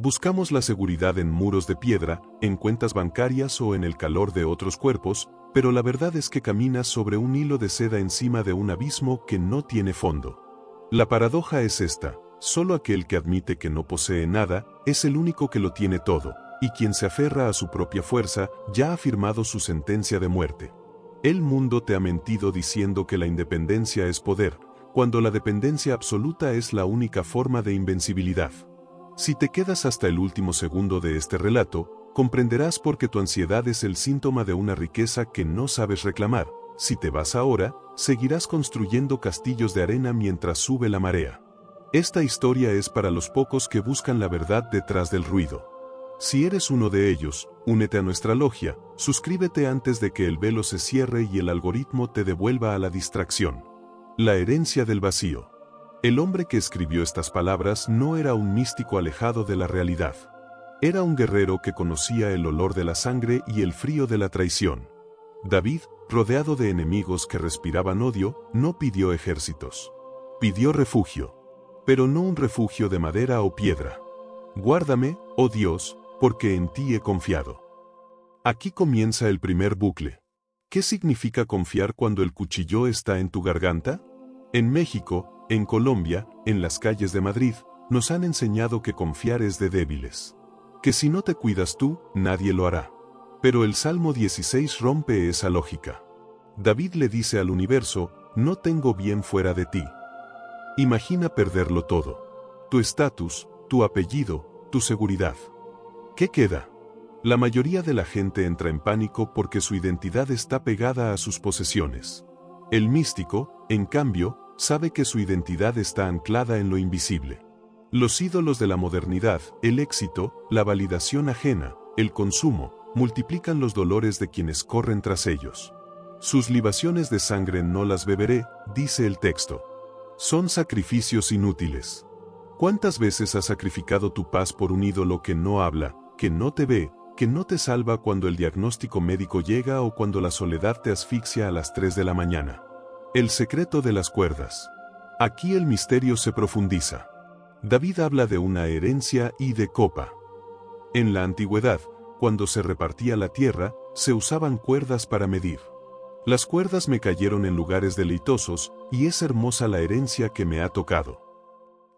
Buscamos la seguridad en muros de piedra, en cuentas bancarias o en el calor de otros cuerpos, pero la verdad es que caminas sobre un hilo de seda encima de un abismo que no tiene fondo. La paradoja es esta: solo aquel que admite que no posee nada, es el único que lo tiene todo, y quien se aferra a su propia fuerza, ya ha firmado su sentencia de muerte. El mundo te ha mentido diciendo que la independencia es poder, cuando la dependencia absoluta es la única forma de invencibilidad. Si te quedas hasta el último segundo de este relato, comprenderás por qué tu ansiedad es el síntoma de una riqueza que no sabes reclamar. Si te vas ahora, seguirás construyendo castillos de arena mientras sube la marea. Esta historia es para los pocos que buscan la verdad detrás del ruido. Si eres uno de ellos, únete a nuestra logia, suscríbete antes de que el velo se cierre y el algoritmo te devuelva a la distracción. La herencia del vacío. El hombre que escribió estas palabras no era un místico alejado de la realidad. Era un guerrero que conocía el olor de la sangre y el frío de la traición. David, rodeado de enemigos que respiraban odio, no pidió ejércitos. Pidió refugio. Pero no un refugio de madera o piedra. Guárdame, oh Dios, porque en ti he confiado. Aquí comienza el primer bucle. ¿Qué significa confiar cuando el cuchillo está en tu garganta? En México, en Colombia, en las calles de Madrid, nos han enseñado que confiar es de débiles. Que si no te cuidas tú, nadie lo hará. Pero el Salmo 16 rompe esa lógica. David le dice al universo: no tengo bien fuera de ti. Imagina perderlo todo. Tu estatus, tu apellido, tu seguridad. ¿Qué queda? La mayoría de la gente entra en pánico porque su identidad está pegada a sus posesiones. El místico, en cambio, sabe que su identidad está anclada en lo invisible. Los ídolos de la modernidad, el éxito, la validación ajena, el consumo, multiplican los dolores de quienes corren tras ellos. Sus libaciones de sangre no las beberé, dice el texto. Son sacrificios inútiles. ¿Cuántas veces has sacrificado tu paz por un ídolo que no habla, que no te ve, que no te salva cuando el diagnóstico médico llega o cuando la soledad te asfixia a las 3 de la mañana? El secreto de las cuerdas. Aquí el misterio se profundiza. David habla de una herencia y de copa. En la antigüedad, cuando se repartía la tierra, se usaban cuerdas para medir. Las cuerdas me cayeron en lugares deleitosos, y es hermosa la herencia que me ha tocado.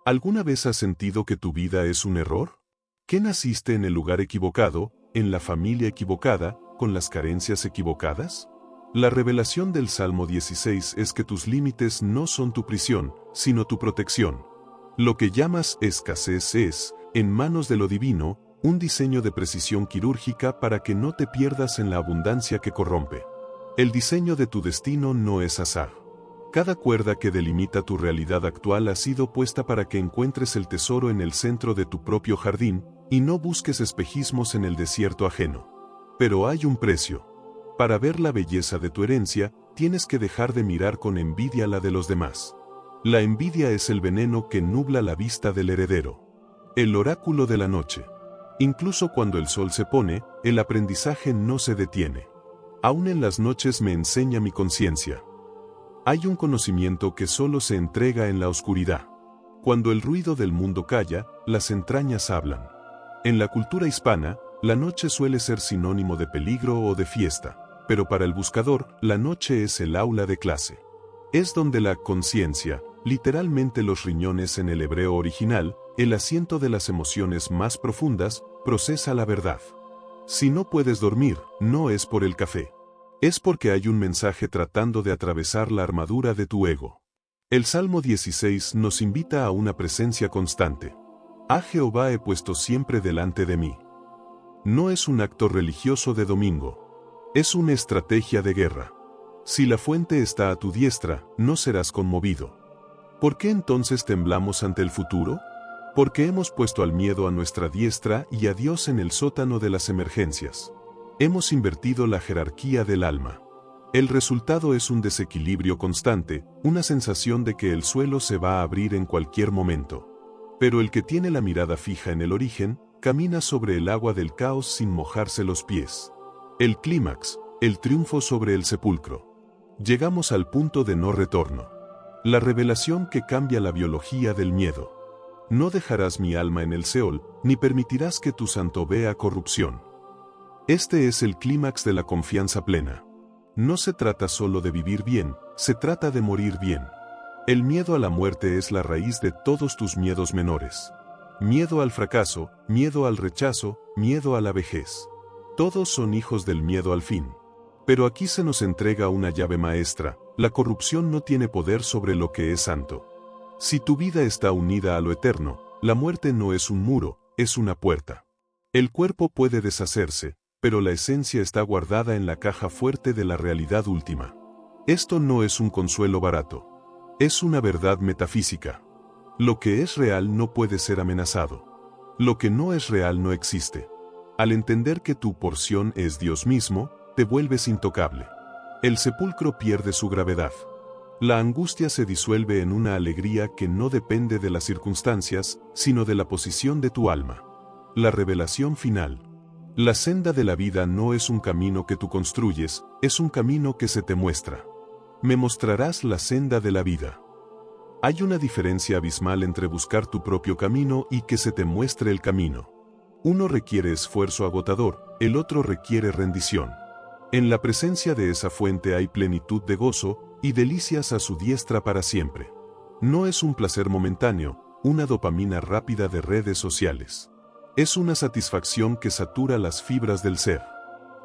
¿Alguna vez has sentido que tu vida es un error? ¿Que naciste en el lugar equivocado, en la familia equivocada, con las carencias equivocadas? La revelación del Salmo 16 es que tus límites no son tu prisión, sino tu protección. Lo que llamas escasez es, en manos de lo divino, un diseño de precisión quirúrgica para que no te pierdas en la abundancia que corrompe. El diseño de tu destino no es azar. Cada cuerda que delimita tu realidad actual ha sido puesta para que encuentres el tesoro en el centro de tu propio jardín, y no busques espejismos en el desierto ajeno. Pero hay un precio. Para ver la belleza de tu herencia, tienes que dejar de mirar con envidia la de los demás. La envidia es el veneno que nubla la vista del heredero. El oráculo de la noche. Incluso cuando el sol se pone, el aprendizaje no se detiene. Aún en las noches me enseña mi conciencia. Hay un conocimiento que solo se entrega en la oscuridad. Cuando el ruido del mundo calla, las entrañas hablan. En la cultura hispana, la noche suele ser sinónimo de peligro o de fiesta. Pero para el buscador, la noche es el aula de clase. Es donde la conciencia, literalmente los riñones en el hebreo original, el asiento de las emociones más profundas, procesa la verdad. Si no puedes dormir, no es por el café. Es porque hay un mensaje tratando de atravesar la armadura de tu ego. El Salmo 16 nos invita a una presencia constante. A Jehová he puesto siempre delante de mí. No es un acto religioso de domingo. Es una estrategia de guerra. Si la fuente está a tu diestra, no serás conmovido. ¿Por qué entonces temblamos ante el futuro? Porque hemos puesto al miedo a nuestra diestra y a Dios en el sótano de las emergencias. Hemos invertido la jerarquía del alma. El resultado es un desequilibrio constante, una sensación de que el suelo se va a abrir en cualquier momento. Pero el que tiene la mirada fija en el origen, camina sobre el agua del caos sin mojarse los pies. El clímax, el triunfo sobre el sepulcro. Llegamos al punto de no retorno. La revelación que cambia la biología del miedo. No dejarás mi alma en el Seol, ni permitirás que tu santo vea corrupción. Este es el clímax de la confianza plena. No se trata solo de vivir bien, se trata de morir bien. El miedo a la muerte es la raíz de todos tus miedos menores. Miedo al fracaso, miedo al rechazo, miedo a la vejez. Todos son hijos del miedo al fin. Pero aquí se nos entrega una llave maestra: la corrupción no tiene poder sobre lo que es santo. Si tu vida está unida a lo eterno, la muerte no es un muro, es una puerta. El cuerpo puede deshacerse, pero la esencia está guardada en la caja fuerte de la realidad última. Esto no es un consuelo barato. Es una verdad metafísica. Lo que es real no puede ser amenazado. Lo que no es real no existe. Al entender que tu porción es Dios mismo, te vuelves intocable. El sepulcro pierde su gravedad. La angustia se disuelve en una alegría que no depende de las circunstancias, sino de la posición de tu alma. La revelación final. La senda de la vida no es un camino que tú construyes, es un camino que se te muestra. Me mostrarás la senda de la vida. Hay una diferencia abismal entre buscar tu propio camino y que se te muestre el camino. Uno requiere esfuerzo agotador, el otro requiere rendición. En la presencia de esa fuente hay plenitud de gozo y delicias a su diestra para siempre. No es un placer momentáneo, una dopamina rápida de redes sociales. Es una satisfacción que satura las fibras del ser.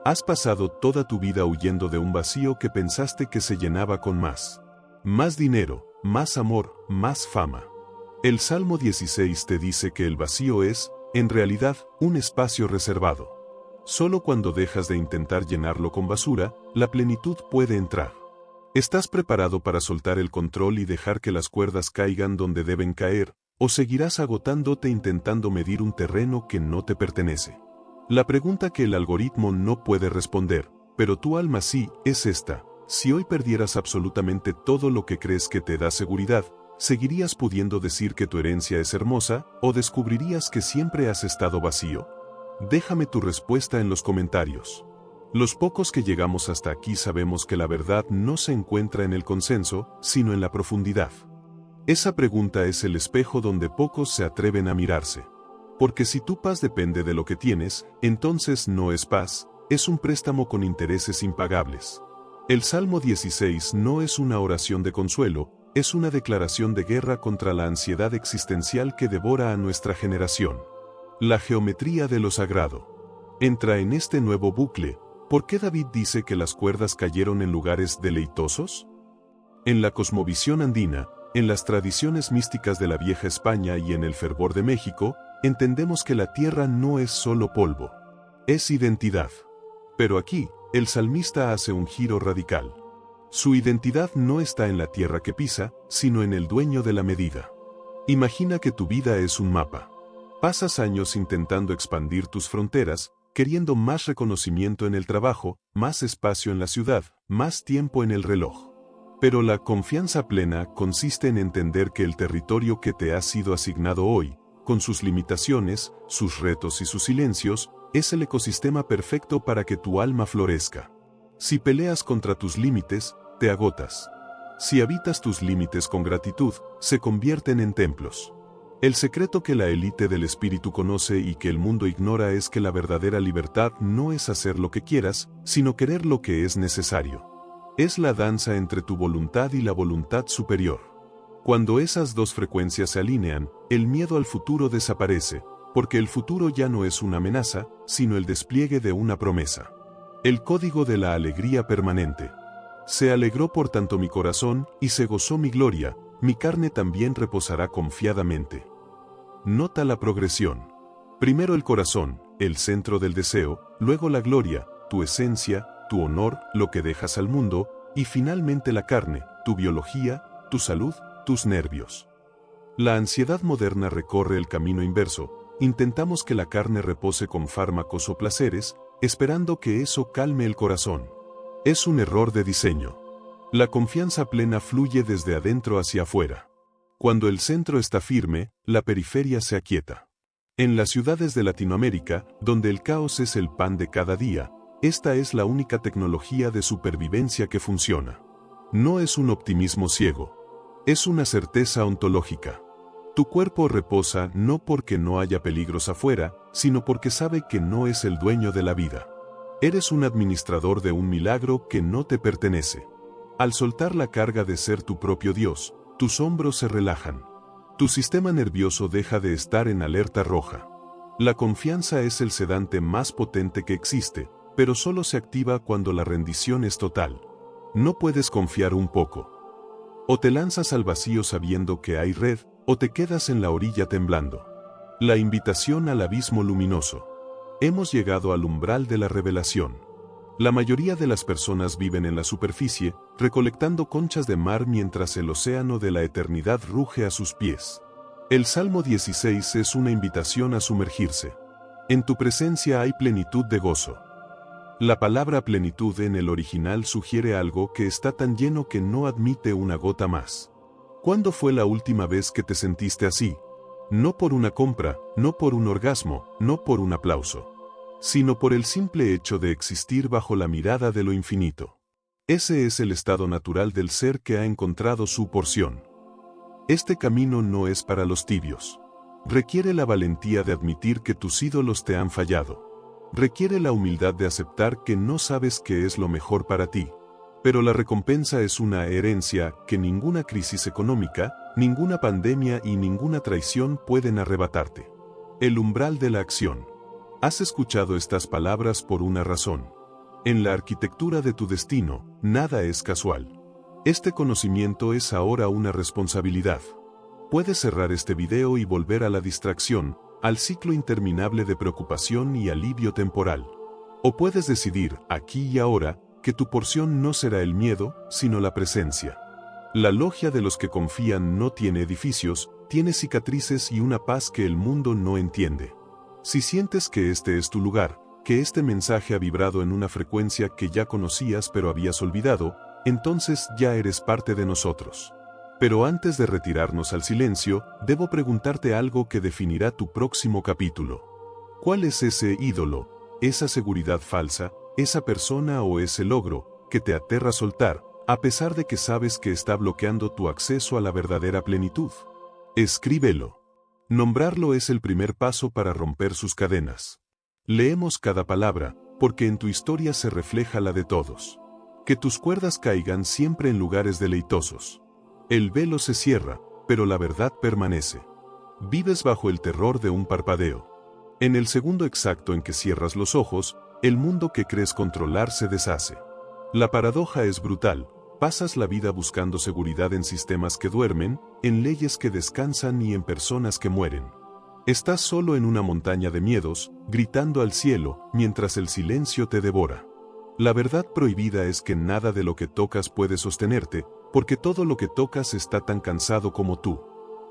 Has pasado toda tu vida huyendo de un vacío que pensaste que se llenaba con más. Más dinero, más amor, más fama. El Salmo 16 te dice que el vacío es, en realidad, un espacio reservado. Solo cuando dejas de intentar llenarlo con basura, la plenitud puede entrar. ¿Estás preparado para soltar el control y dejar que las cuerdas caigan donde deben caer, o seguirás agotándote intentando medir un terreno que no te pertenece? La pregunta que el algoritmo no puede responder, pero tu alma sí, es esta: si hoy perdieras absolutamente todo lo que crees que te da seguridad, ¿seguirías pudiendo decir que tu herencia es hermosa, o descubrirías que siempre has estado vacío? Déjame tu respuesta en los comentarios. Los pocos que llegamos hasta aquí sabemos que la verdad no se encuentra en el consenso, sino en la profundidad. Esa pregunta es el espejo donde pocos se atreven a mirarse. Porque si tu paz depende de lo que tienes, entonces no es paz, es un préstamo con intereses impagables. El Salmo 16 no es una oración de consuelo, es una declaración de guerra contra la ansiedad existencial que devora a nuestra generación. La geometría de lo sagrado. Entra en este nuevo bucle. ¿Por qué David dice que las cuerdas cayeron en lugares deleitosos? En la cosmovisión andina, en las tradiciones místicas de la vieja España y en el fervor de México, entendemos que la tierra no es solo polvo. Es identidad. Pero aquí, el salmista hace un giro radical. Su identidad no está en la tierra que pisa, sino en el dueño de la medida. Imagina que tu vida es un mapa. Pasas años intentando expandir tus fronteras, queriendo más reconocimiento en el trabajo, más espacio en la ciudad, más tiempo en el reloj. Pero la confianza plena consiste en entender que el territorio que te ha sido asignado hoy, con sus limitaciones, sus retos y sus silencios, es el ecosistema perfecto para que tu alma florezca. Si peleas contra tus límites, te agotas. Si habitas tus límites con gratitud, se convierten en templos. El secreto que la élite del espíritu conoce y que el mundo ignora es que la verdadera libertad no es hacer lo que quieras, sino querer lo que es necesario. Es la danza entre tu voluntad y la voluntad superior. Cuando esas dos frecuencias se alinean, el miedo al futuro desaparece, porque el futuro ya no es una amenaza, sino el despliegue de una promesa. El código de la alegría permanente. Se alegró por tanto mi corazón, y se gozó mi gloria, mi carne también reposará confiadamente. Nota la progresión. Primero el corazón, el centro del deseo, luego la gloria, tu esencia, tu honor, lo que dejas al mundo, y finalmente la carne, tu biología, tu salud, tus nervios. La ansiedad moderna recorre el camino inverso. Intentamos que la carne repose con fármacos o placeres, esperando que eso calme el corazón. Es un error de diseño. La confianza plena fluye desde adentro hacia afuera. Cuando el centro está firme, la periferia se aquieta. En las ciudades de Latinoamérica, donde el caos es el pan de cada día, esta es la única tecnología de supervivencia que funciona. No es un optimismo ciego. Es una certeza ontológica. Tu cuerpo reposa no porque no haya peligros afuera, sino porque sabe que no es el dueño de la vida. Eres un administrador de un milagro que no te pertenece. Al soltar la carga de ser tu propio Dios, tus hombros se relajan. Tu sistema nervioso deja de estar en alerta roja. La confianza es el sedante más potente que existe, pero solo se activa cuando la rendición es total. No puedes confiar un poco. O te lanzas al vacío sabiendo que hay red, o te quedas en la orilla temblando. La invitación al abismo luminoso. Hemos llegado al umbral de la revelación. La mayoría de las personas viven en la superficie, recolectando conchas de mar mientras el océano de la eternidad ruge a sus pies. El Salmo 16 es una invitación a sumergirse. En tu presencia hay plenitud de gozo. La palabra plenitud en el original sugiere algo que está tan lleno que no admite una gota más. ¿Cuándo fue la última vez que te sentiste así? No por una compra, no por un orgasmo, no por un aplauso, sino por el simple hecho de existir bajo la mirada de lo infinito. Ese es el estado natural del ser que ha encontrado su porción. Este camino no es para los tibios. Requiere la valentía de admitir que tus ídolos te han fallado. Requiere la humildad de aceptar que no sabes qué es lo mejor para ti. Pero la recompensa es una herencia que ninguna crisis económica, ninguna pandemia y ninguna traición pueden arrebatarte. El umbral de la acción. Has escuchado estas palabras por una razón. En la arquitectura de tu destino, nada es casual. Este conocimiento es ahora una responsabilidad. Puedes cerrar este video y volver a la distracción, al ciclo interminable de preocupación y alivio temporal. O puedes decidir, aquí y ahora, que tu porción no será el miedo, sino la presencia. La logia de los que confían no tiene edificios, tiene cicatrices y una paz que el mundo no entiende. Si sientes que este es tu lugar, que este mensaje ha vibrado en una frecuencia que ya conocías pero habías olvidado, entonces ya eres parte de nosotros. Pero antes de retirarnos al silencio, debo preguntarte algo que definirá tu próximo capítulo. ¿Cuál es ese ídolo, esa seguridad falsa, esa persona o ese logro, que te aterra soltar, a pesar de que sabes que está bloqueando tu acceso a la verdadera plenitud? Escríbelo. Nombrarlo es el primer paso para romper sus cadenas. Leemos cada palabra, porque en tu historia se refleja la de todos. Que tus cuerdas caigan siempre en lugares deleitosos. El velo se cierra, pero la verdad permanece. Vives bajo el terror de un parpadeo. En el segundo exacto en que cierras los ojos, el mundo que crees controlar se deshace. La paradoja es brutal. Pasas la vida buscando seguridad en sistemas que duermen, en leyes que descansan y en personas que mueren. Estás solo en una montaña de miedos, gritando al cielo, mientras el silencio te devora. La verdad prohibida es que nada de lo que tocas puede sostenerte, porque todo lo que tocas está tan cansado como tú.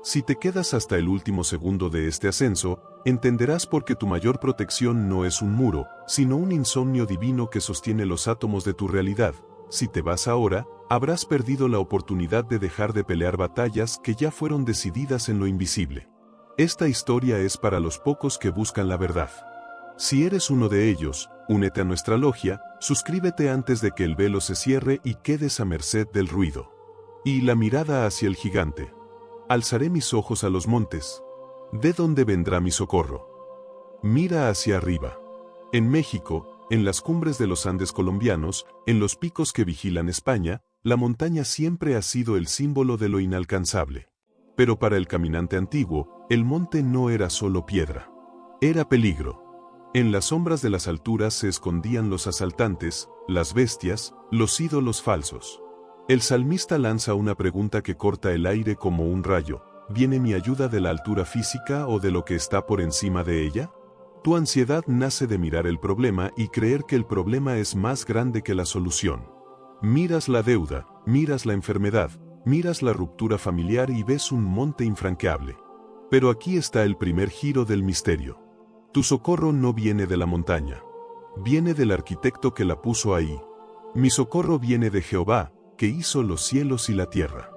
Si te quedas hasta el último segundo de este ascenso, entenderás por qué tu mayor protección no es un muro, sino un insomnio divino que sostiene los átomos de tu realidad. Si te vas ahora, habrás perdido la oportunidad de dejar de pelear batallas que ya fueron decididas en lo invisible. Esta historia es para los pocos que buscan la verdad. Si eres uno de ellos, únete a nuestra logia, suscríbete antes de que el velo se cierre y quedes a merced del ruido. Y la mirada hacia el gigante. Alzaré mis ojos a los montes. ¿De dónde vendrá mi socorro? Mira hacia arriba. En México, en las cumbres de los Andes colombianos, en los picos que vigilan España, la montaña siempre ha sido el símbolo de lo inalcanzable. Pero para el caminante antiguo, el monte no era solo piedra. Era peligro. En las sombras de las alturas se escondían los asaltantes, las bestias, los ídolos falsos. El salmista lanza una pregunta que corta el aire como un rayo. ¿Viene mi ayuda de la altura física o de lo que está por encima de ella? Tu ansiedad nace de mirar el problema y creer que el problema es más grande que la solución. Miras la deuda, miras la enfermedad, miras la ruptura familiar y ves un monte infranqueable. Pero aquí está el primer giro del misterio. Tu socorro no viene de la montaña. Viene del arquitecto que la puso ahí. Mi socorro viene de Jehová, que hizo los cielos y la tierra.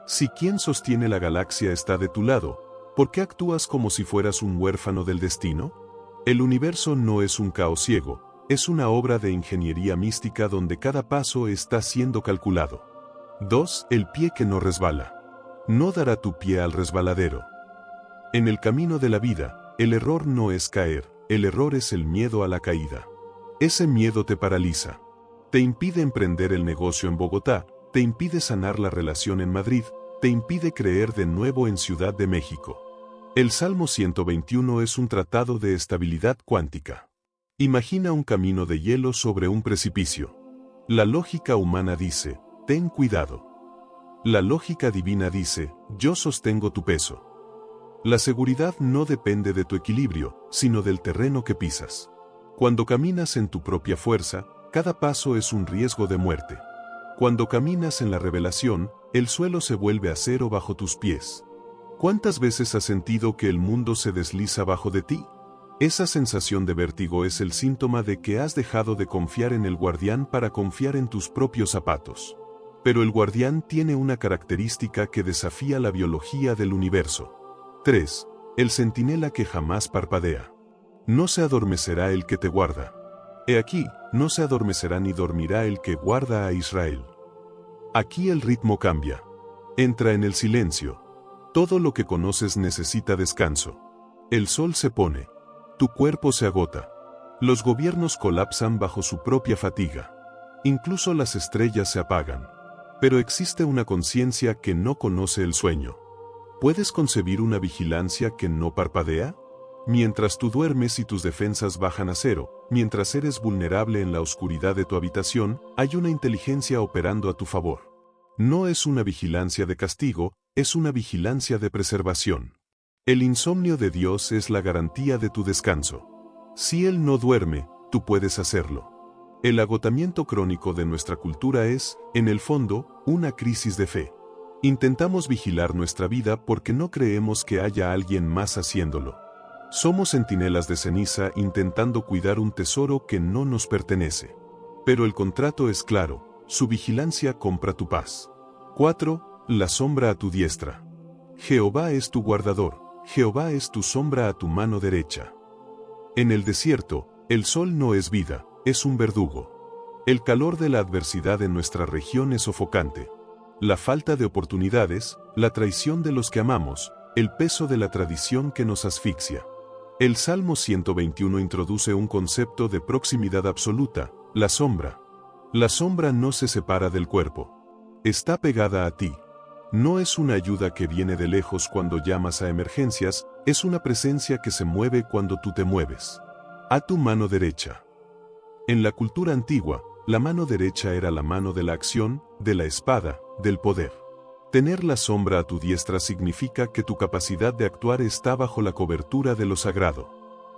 Si quien sostiene la galaxia está de tu lado, ¿por qué actúas como si fueras un huérfano del destino? El universo no es un caos ciego, es una obra de ingeniería mística donde cada paso está siendo calculado. 2. El pie que no resbala. No dará tu pie al resbaladero. En el camino de la vida, el error no es caer, el error es el miedo a la caída. Ese miedo te paraliza. Te impide emprender el negocio en Bogotá, te impide sanar la relación en Madrid, te impide creer de nuevo en Ciudad de México. El Salmo 121 es un tratado de estabilidad cuántica. Imagina un camino de hielo sobre un precipicio. La lógica humana dice, ten cuidado. La lógica divina dice, yo sostengo tu peso. La seguridad no depende de tu equilibrio, sino del terreno que pisas. Cuando caminas en tu propia fuerza, cada paso es un riesgo de muerte. Cuando caminas en la revelación, el suelo se vuelve acero bajo tus pies. ¿Cuántas veces has sentido que el mundo se desliza bajo de ti? Esa sensación de vértigo es el síntoma de que has dejado de confiar en el guardián para confiar en tus propios zapatos. Pero el guardián tiene una característica que desafía la biología del universo. 3. El centinela que jamás parpadea. No se adormecerá el que te guarda. He aquí, no se adormecerá ni dormirá el que guarda a Israel. Aquí el ritmo cambia. Entra en el silencio. Todo lo que conoces necesita descanso. El sol se pone. Tu cuerpo se agota. Los gobiernos colapsan bajo su propia fatiga. Incluso las estrellas se apagan. Pero existe una conciencia que no conoce el sueño. ¿Puedes concebir una vigilancia que no parpadea? Mientras tú duermes y tus defensas bajan a cero, mientras eres vulnerable en la oscuridad de tu habitación, hay una inteligencia operando a tu favor. No es una vigilancia de castigo, es una vigilancia de preservación. El insomnio de Dios es la garantía de tu descanso. Si Él no duerme, tú puedes hacerlo. El agotamiento crónico de nuestra cultura es, en el fondo, una crisis de fe. Intentamos vigilar nuestra vida porque no creemos que haya alguien más haciéndolo. Somos centinelas de ceniza intentando cuidar un tesoro que no nos pertenece. Pero el contrato es claro, su vigilancia compra tu paz. 4. La sombra a tu diestra. Jehová es tu guardador, Jehová es tu sombra a tu mano derecha. En el desierto, el sol no es vida, es un verdugo. El calor de la adversidad en nuestra región es sofocante. La falta de oportunidades, la traición de los que amamos, el peso de la tradición que nos asfixia. El Salmo 121 introduce un concepto de proximidad absoluta, la sombra. La sombra no se separa del cuerpo. Está pegada a ti. No es una ayuda que viene de lejos cuando llamas a emergencias, es una presencia que se mueve cuando tú te mueves. A tu mano derecha. En la cultura antigua, la mano derecha era la mano de la acción, de la espada, del poder. Tener la sombra a tu diestra significa que tu capacidad de actuar está bajo la cobertura de lo sagrado.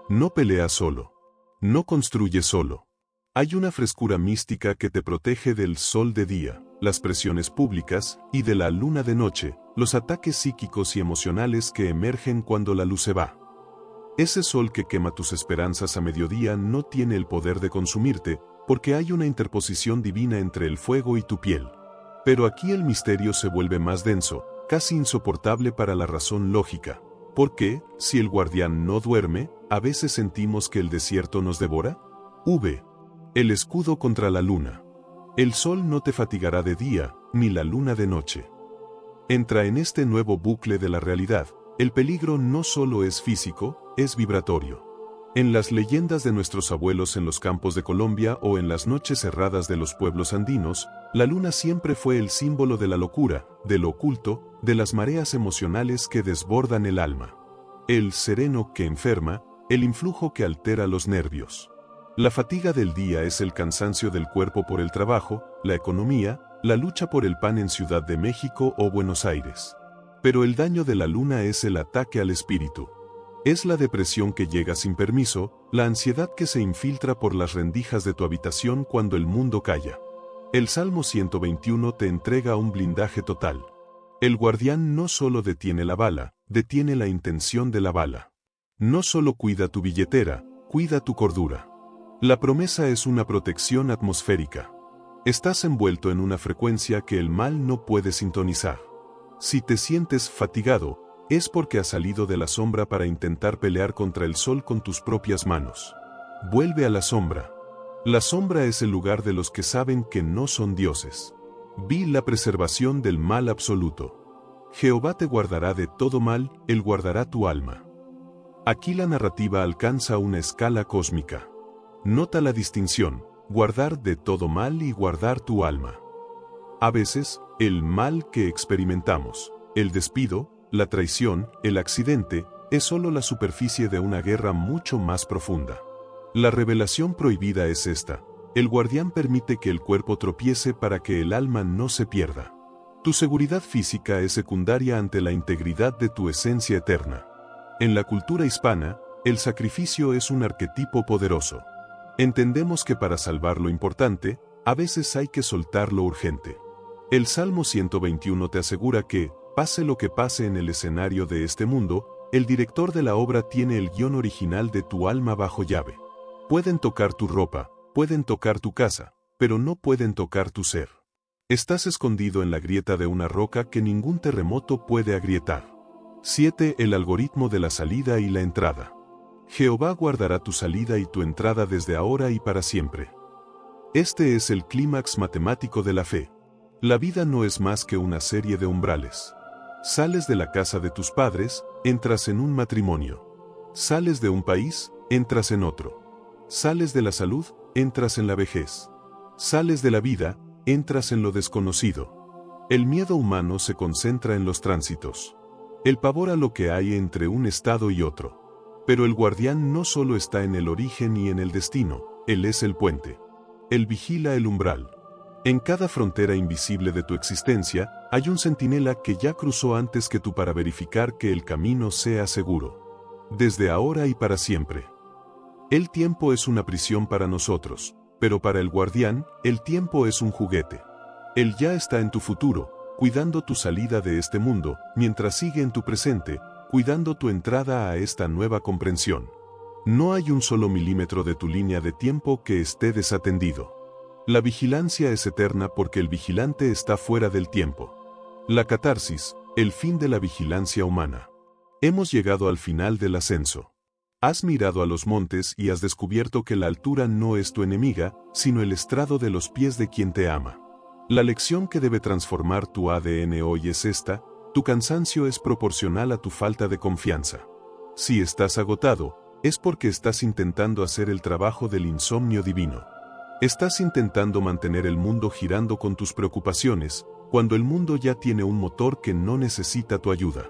No peleas solo. No construyes solo. Hay una frescura mística que te protege del sol de día, las presiones públicas, y de la luna de noche, los ataques psíquicos y emocionales que emergen cuando la luz se va. Ese sol que quema tus esperanzas a mediodía no tiene el poder de consumirte, porque hay una interposición divina entre el fuego y tu piel. Pero aquí el misterio se vuelve más denso, casi insoportable para la razón lógica. ¿Por qué, si el guardián no duerme, a veces sentimos que el desierto nos devora? El escudo contra la luna. El sol no te fatigará de día, ni la luna de noche. Entra en este nuevo bucle de la realidad. El peligro no solo es físico, es vibratorio. En las leyendas de nuestros abuelos en los campos de Colombia o en las noches cerradas de los pueblos andinos, la luna siempre fue el símbolo de la locura, de lo oculto, de las mareas emocionales que desbordan el alma. El sereno que enferma, el influjo que altera los nervios. La fatiga del día es el cansancio del cuerpo por el trabajo, la economía, la lucha por el pan en Ciudad de México o Buenos Aires. Pero el daño de la luna es el ataque al espíritu. Es la depresión que llega sin permiso, la ansiedad que se infiltra por las rendijas de tu habitación cuando el mundo calla. El Salmo 121 te entrega un blindaje total. El guardián no solo detiene la bala, detiene la intención de la bala. No solo cuida tu billetera, cuida tu cordura. La promesa es una protección atmosférica. Estás envuelto en una frecuencia que el mal no puede sintonizar. Si te sientes fatigado, es porque has salido de la sombra para intentar pelear contra el sol con tus propias manos. Vuelve a la sombra. La sombra es el lugar de los que saben que no son dioses. Vi la preservación del mal absoluto. Jehová te guardará de todo mal, Él guardará tu alma. Aquí la narrativa alcanza una escala cósmica. Nota la distinción, guardar de todo mal y guardar tu alma. A veces, el mal que experimentamos, el despido, la traición, el accidente, es solo la superficie de una guerra mucho más profunda. La revelación prohibida es esta: el guardián permite que el cuerpo tropiece para que el alma no se pierda. Tu seguridad física es secundaria ante la integridad de tu esencia eterna. En la cultura hispana, el sacrificio es un arquetipo poderoso. Entendemos que para salvar lo importante, a veces hay que soltar lo urgente. El Salmo 121 te asegura que, pase lo que pase en el escenario de este mundo, el director de la obra tiene el guión original de tu alma bajo llave. Pueden tocar tu ropa, pueden tocar tu casa, pero no pueden tocar tu ser. Estás escondido en la grieta de una roca que ningún terremoto puede agrietar. 7. El algoritmo de la salida y la entrada. Jehová guardará tu salida y tu entrada desde ahora y para siempre. Este es el clímax matemático de la fe. La vida no es más que una serie de umbrales. Sales de la casa de tus padres, entras en un matrimonio. Sales de un país, entras en otro. Sales de la salud, entras en la vejez. Sales de la vida, entras en lo desconocido. El miedo humano se concentra en los tránsitos. El pavor a lo que hay entre un estado y otro. Pero el guardián no solo está en el origen y en el destino, él es el puente. Él vigila el umbral. En cada frontera invisible de tu existencia, hay un centinela que ya cruzó antes que tú para verificar que el camino sea seguro. Desde ahora y para siempre. El tiempo es una prisión para nosotros, pero para el guardián, el tiempo es un juguete. Él ya está en tu futuro, cuidando tu salida de este mundo, mientras sigue en tu presente, cuidando tu entrada a esta nueva comprensión. No hay un solo milímetro de tu línea de tiempo que esté desatendido. La vigilancia es eterna porque el vigilante está fuera del tiempo. La catarsis, el fin de la vigilancia humana. Hemos llegado al final del ascenso. Has mirado a los montes y has descubierto que la altura no es tu enemiga, sino el estrado de los pies de quien te ama. La lección que debe transformar tu ADN hoy es esta: tu cansancio es proporcional a tu falta de confianza. Si estás agotado, es porque estás intentando hacer el trabajo del insomnio divino. Estás intentando mantener el mundo girando con tus preocupaciones, cuando el mundo ya tiene un motor que no necesita tu ayuda.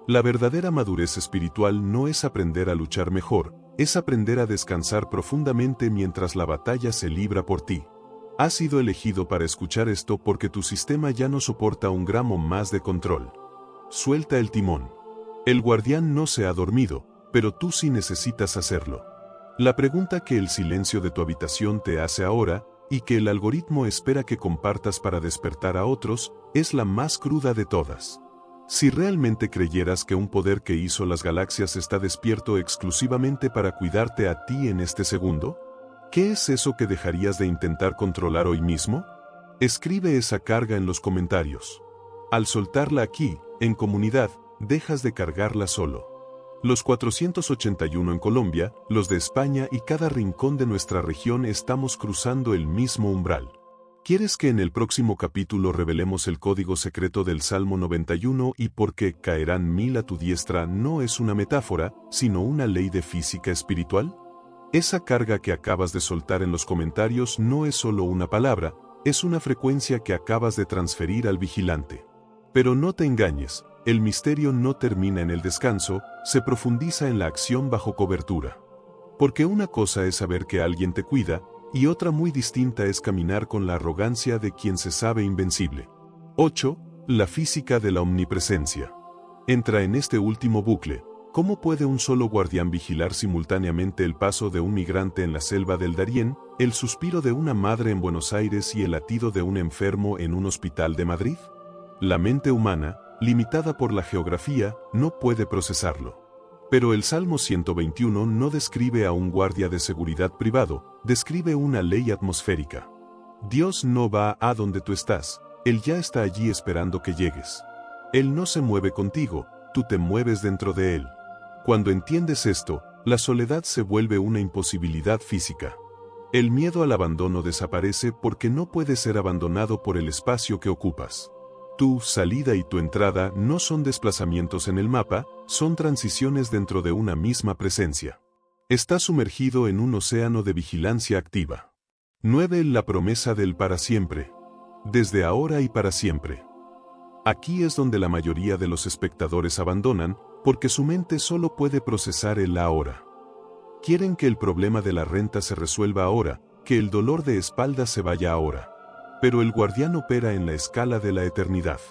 La verdadera madurez espiritual no es aprender a luchar mejor, es aprender a descansar profundamente mientras la batalla se libra por ti. Has sido elegido para escuchar esto porque tu sistema ya no soporta un gramo más de control. Suelta el timón. El guardián no se ha dormido, pero tú sí necesitas hacerlo. La pregunta que el silencio de tu habitación te hace ahora, y que el algoritmo espera que compartas para despertar a otros, es la más cruda de todas. Si realmente creyeras que un poder que hizo las galaxias está despierto exclusivamente para cuidarte a ti en este segundo, ¿qué es eso que dejarías de intentar controlar hoy mismo? Escribe esa carga en los comentarios. Al soltarla aquí, en comunidad, dejas de cargarla solo. Los 481 en Colombia, los de España y cada rincón de nuestra región estamos cruzando el mismo umbral. ¿Quieres que en el próximo capítulo revelemos el código secreto del Salmo 91 y por qué caerán 1000 a tu diestra no es una metáfora, sino una ley de física espiritual? Esa carga que acabas de soltar en los comentarios no es solo una palabra, es una frecuencia que acabas de transferir al vigilante. Pero no te engañes, el misterio no termina en el descanso, se profundiza en la acción bajo cobertura. Porque una cosa es saber que alguien te cuida, y otra muy distinta es caminar con la arrogancia de quien se sabe invencible. 8. La física de la omnipresencia. Entra en este último bucle. ¿Cómo puede un solo guardián vigilar simultáneamente el paso de un migrante en la selva del Darién, el suspiro de una madre en Buenos Aires y el latido de un enfermo en un hospital de Madrid? La mente humana, limitada por la geografía, no puede procesarlo. Pero el Salmo 121 no describe a un guardia de seguridad privado, describe una ley atmosférica. Dios no va a donde tú estás, Él ya está allí esperando que llegues. Él no se mueve contigo, tú te mueves dentro de Él. Cuando entiendes esto, la soledad se vuelve una imposibilidad física. El miedo al abandono desaparece porque no puedes ser abandonado por el espacio que ocupas. Tu salida y tu entrada no son desplazamientos en el mapa, son transiciones dentro de una misma presencia. Estás sumergido en un océano de vigilancia activa. 9. La promesa del para siempre. Desde ahora y para siempre. Aquí es donde la mayoría de los espectadores abandonan, porque su mente solo puede procesar el ahora. Quieren que el problema de la renta se resuelva ahora, que el dolor de espalda se vaya ahora. Pero el guardián opera en la escala de la eternidad.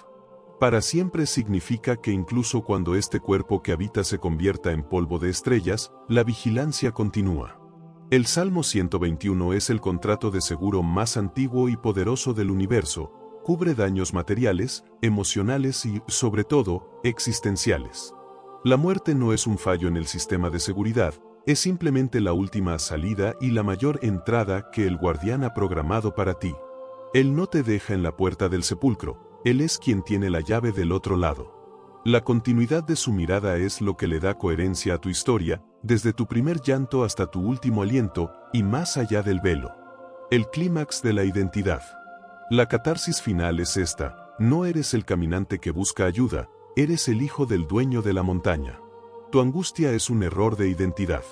Para siempre significa que incluso cuando este cuerpo que habita se convierta en polvo de estrellas, la vigilancia continúa. El Salmo 121 es el contrato de seguro más antiguo y poderoso del universo, cubre daños materiales, emocionales y, sobre todo, existenciales. La muerte no es un fallo en el sistema de seguridad, es simplemente la última salida y la mayor entrada que el guardián ha programado para ti. Él no te deja en la puerta del sepulcro, Él es quien tiene la llave del otro lado. La continuidad de su mirada es lo que le da coherencia a tu historia, desde tu primer llanto hasta tu último aliento, y más allá del velo. El clímax de la identidad. La catarsis final es esta: no eres el caminante que busca ayuda, eres el hijo del dueño de la montaña. Tu angustia es un error de identidad.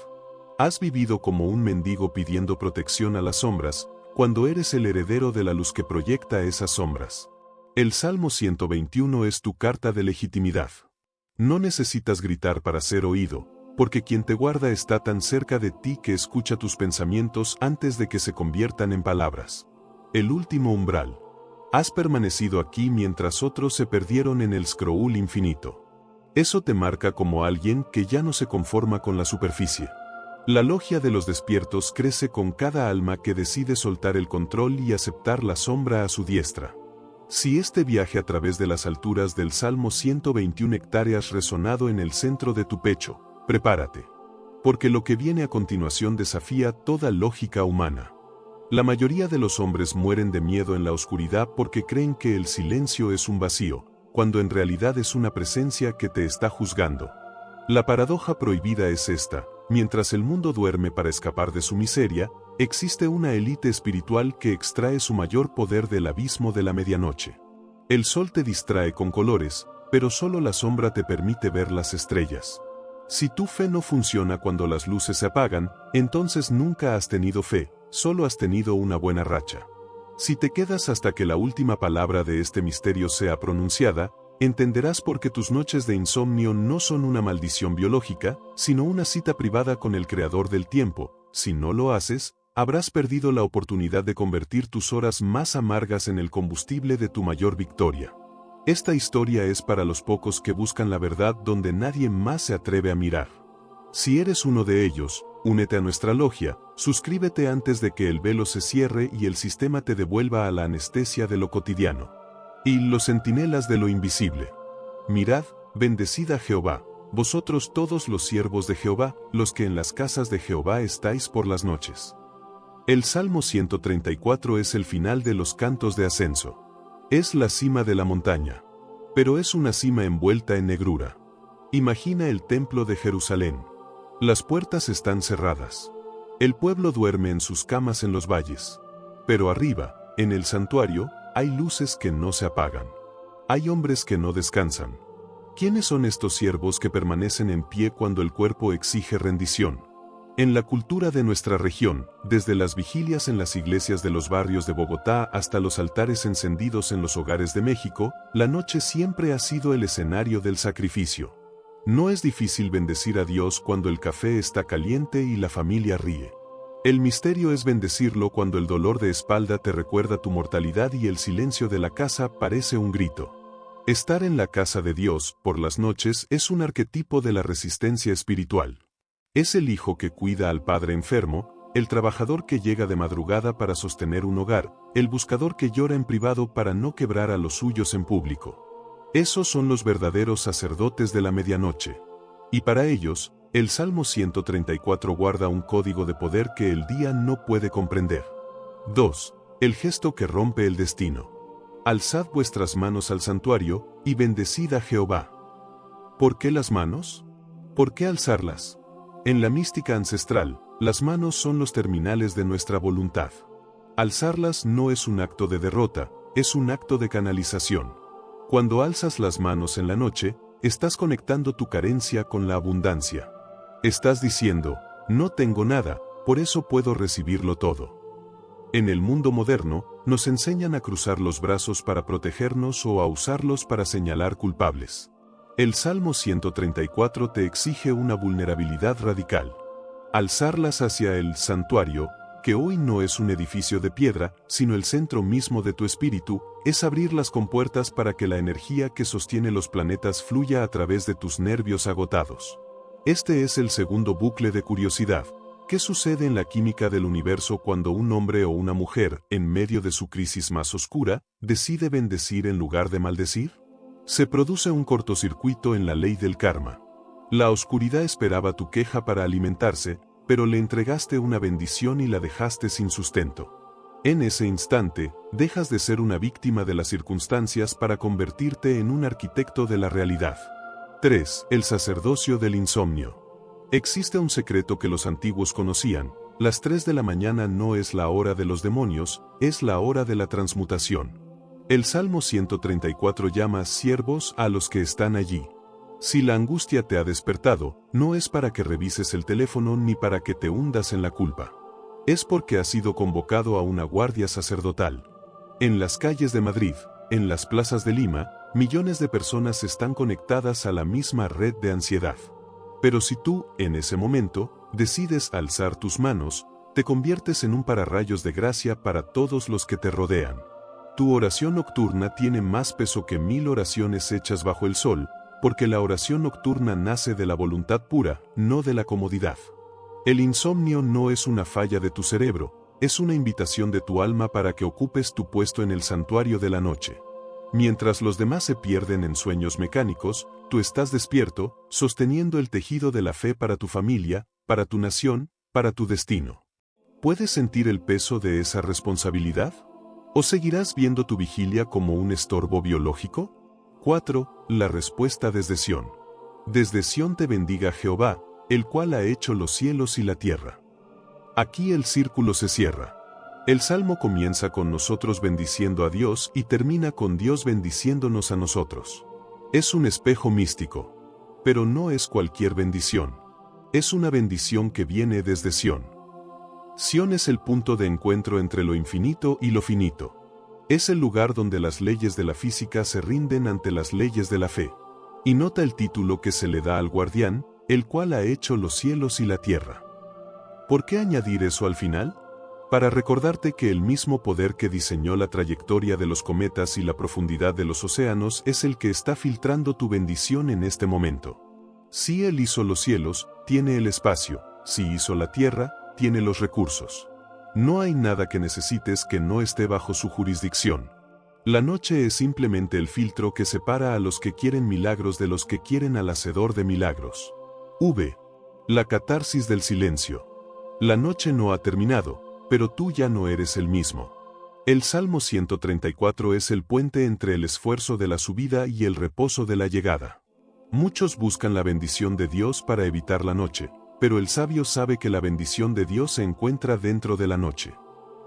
Has vivido como un mendigo pidiendo protección a las sombras, cuando eres el heredero de la luz que proyecta esas sombras. El Salmo 121 es tu carta de legitimidad. No necesitas gritar para ser oído, porque quien te guarda está tan cerca de ti que escucha tus pensamientos antes de que se conviertan en palabras. El último umbral. Has permanecido aquí mientras otros se perdieron en el scroll infinito. Eso te marca como alguien que ya no se conforma con la superficie. La logia de los despiertos crece con cada alma que decide soltar el control y aceptar la sombra a su diestra. Si este viaje a través de las alturas del Salmo 121 hectáreas resonado en el centro de tu pecho, prepárate. Porque lo que viene a continuación desafía toda lógica humana. La mayoría de los hombres mueren de miedo en la oscuridad porque creen que el silencio es un vacío, cuando en realidad es una presencia que te está juzgando. La paradoja prohibida es esta: mientras el mundo duerme para escapar de su miseria, existe una élite espiritual que extrae su mayor poder del abismo de la medianoche. El sol te distrae con colores, pero solo la sombra te permite ver las estrellas. Si tu fe no funciona cuando las luces se apagan, entonces nunca has tenido fe, solo has tenido una buena racha. Si te quedas hasta que la última palabra de este misterio sea pronunciada, entenderás por qué tus noches de insomnio no son una maldición biológica, sino una cita privada con el creador del tiempo. Si no lo haces, habrás perdido la oportunidad de convertir tus horas más amargas en el combustible de tu mayor victoria. Esta historia es para los pocos que buscan la verdad donde nadie más se atreve a mirar. Si eres uno de ellos, únete a nuestra logia, suscríbete antes de que el velo se cierre y el sistema te devuelva a la anestesia de lo cotidiano. Y los centinelas de lo invisible. Mirad, bendecid a Jehová, vosotros todos los siervos de Jehová, los que en las casas de Jehová estáis por las noches. El Salmo 134 es el final de los cantos de ascenso. Es la cima de la montaña. Pero es una cima envuelta en negrura. Imagina el templo de Jerusalén. Las puertas están cerradas. El pueblo duerme en sus camas en los valles. Pero arriba, en el santuario, hay luces que no se apagan. Hay hombres que no descansan. ¿Quiénes son estos siervos que permanecen en pie cuando el cuerpo exige rendición? En la cultura de nuestra región, desde las vigilias en las iglesias de los barrios de Bogotá hasta los altares encendidos en los hogares de México, la noche siempre ha sido el escenario del sacrificio. No es difícil bendecir a Dios cuando el café está caliente y la familia ríe. El misterio es bendecirlo cuando el dolor de espalda te recuerda tu mortalidad y el silencio de la casa parece un grito. Estar en la casa de Dios, por las noches, es un arquetipo de la resistencia espiritual. Es el hijo que cuida al padre enfermo, el trabajador que llega de madrugada para sostener un hogar, el buscador que llora en privado para no quebrar a los suyos en público. Esos son los verdaderos sacerdotes de la medianoche. Y para ellos, el Salmo 134 guarda un código de poder que el día no puede comprender. 2. El gesto que rompe el destino. Alzad vuestras manos al santuario, y bendecid a Jehová. ¿Por qué las manos? ¿Por qué alzarlas? En la mística ancestral, las manos son los terminales de nuestra voluntad. Alzarlas no es un acto de derrota, es un acto de canalización. Cuando alzas las manos en la noche, estás conectando tu carencia con la abundancia. Estás diciendo, no tengo nada, por eso puedo recibirlo todo. En el mundo moderno, nos enseñan a cruzar los brazos para protegernos o a usarlos para señalar culpables. El Salmo 134 te exige una vulnerabilidad radical. Alzarlas hacia el santuario, que hoy no es un edificio de piedra, sino el centro mismo de tu espíritu, es abrir las compuertas para que la energía que sostiene los planetas fluya a través de tus nervios agotados. Este es el segundo bucle de curiosidad. ¿Qué sucede en la química del universo cuando un hombre o una mujer, en medio de su crisis más oscura, decide bendecir en lugar de maldecir? Se produce un cortocircuito en la ley del karma. La oscuridad esperaba tu queja para alimentarse, pero le entregaste una bendición y la dejaste sin sustento. En ese instante, dejas de ser una víctima de las circunstancias para convertirte en un arquitecto de la realidad. 3. El sacerdocio del insomnio. Existe un secreto que los antiguos conocían: las 3 de la mañana no es la hora de los demonios, es la hora de la transmutación. El Salmo 134 llama siervos a los que están allí. Si la angustia te ha despertado, no es para que revises el teléfono ni para que te hundas en la culpa. Es porque has sido convocado a una guardia sacerdotal. En las calles de Madrid, en las plazas de Lima, millones de personas están conectadas a la misma red de ansiedad. Pero si tú, en ese momento, decides alzar tus manos, te conviertes en un pararrayos de gracia para todos los que te rodean. Tu oración nocturna tiene más peso que 1000 oraciones hechas bajo el sol, porque la oración nocturna nace de la voluntad pura, no de la comodidad. El insomnio no es una falla de tu cerebro, es una invitación de tu alma para que ocupes tu puesto en el santuario de la noche. Mientras los demás se pierden en sueños mecánicos, tú estás despierto, sosteniendo el tejido de la fe para tu familia, para tu nación, para tu destino. ¿Puedes sentir el peso de esa responsabilidad? ¿O seguirás viendo tu vigilia como un estorbo biológico? 4. La respuesta desde Sión. Desde Sión te bendiga Jehová, el cual ha hecho los cielos y la tierra. Aquí el círculo se cierra. El Salmo comienza con nosotros bendiciendo a Dios y termina con Dios bendiciéndonos a nosotros. Es un espejo místico. Pero no es cualquier bendición. Es una bendición que viene desde Sión. Sión es el punto de encuentro entre lo infinito y lo finito. Es el lugar donde las leyes de la física se rinden ante las leyes de la fe. Y nota el título que se le da al guardián, el cual ha hecho los cielos y la tierra. ¿Por qué añadir eso al final? Para recordarte que el mismo poder que diseñó la trayectoria de los cometas y la profundidad de los océanos es el que está filtrando tu bendición en este momento. Si Él hizo los cielos, tiene el espacio; si hizo la tierra, tiene los recursos. No hay nada que necesites que no esté bajo su jurisdicción. La noche es simplemente el filtro que separa a los que quieren milagros de los que quieren al hacedor de milagros. La catarsis del silencio. La noche no ha terminado, pero tú ya no eres el mismo. El Salmo 134 es el puente entre el esfuerzo de la subida y el reposo de la llegada. Muchos buscan la bendición de Dios para evitar la noche, pero el sabio sabe que la bendición de Dios se encuentra dentro de la noche.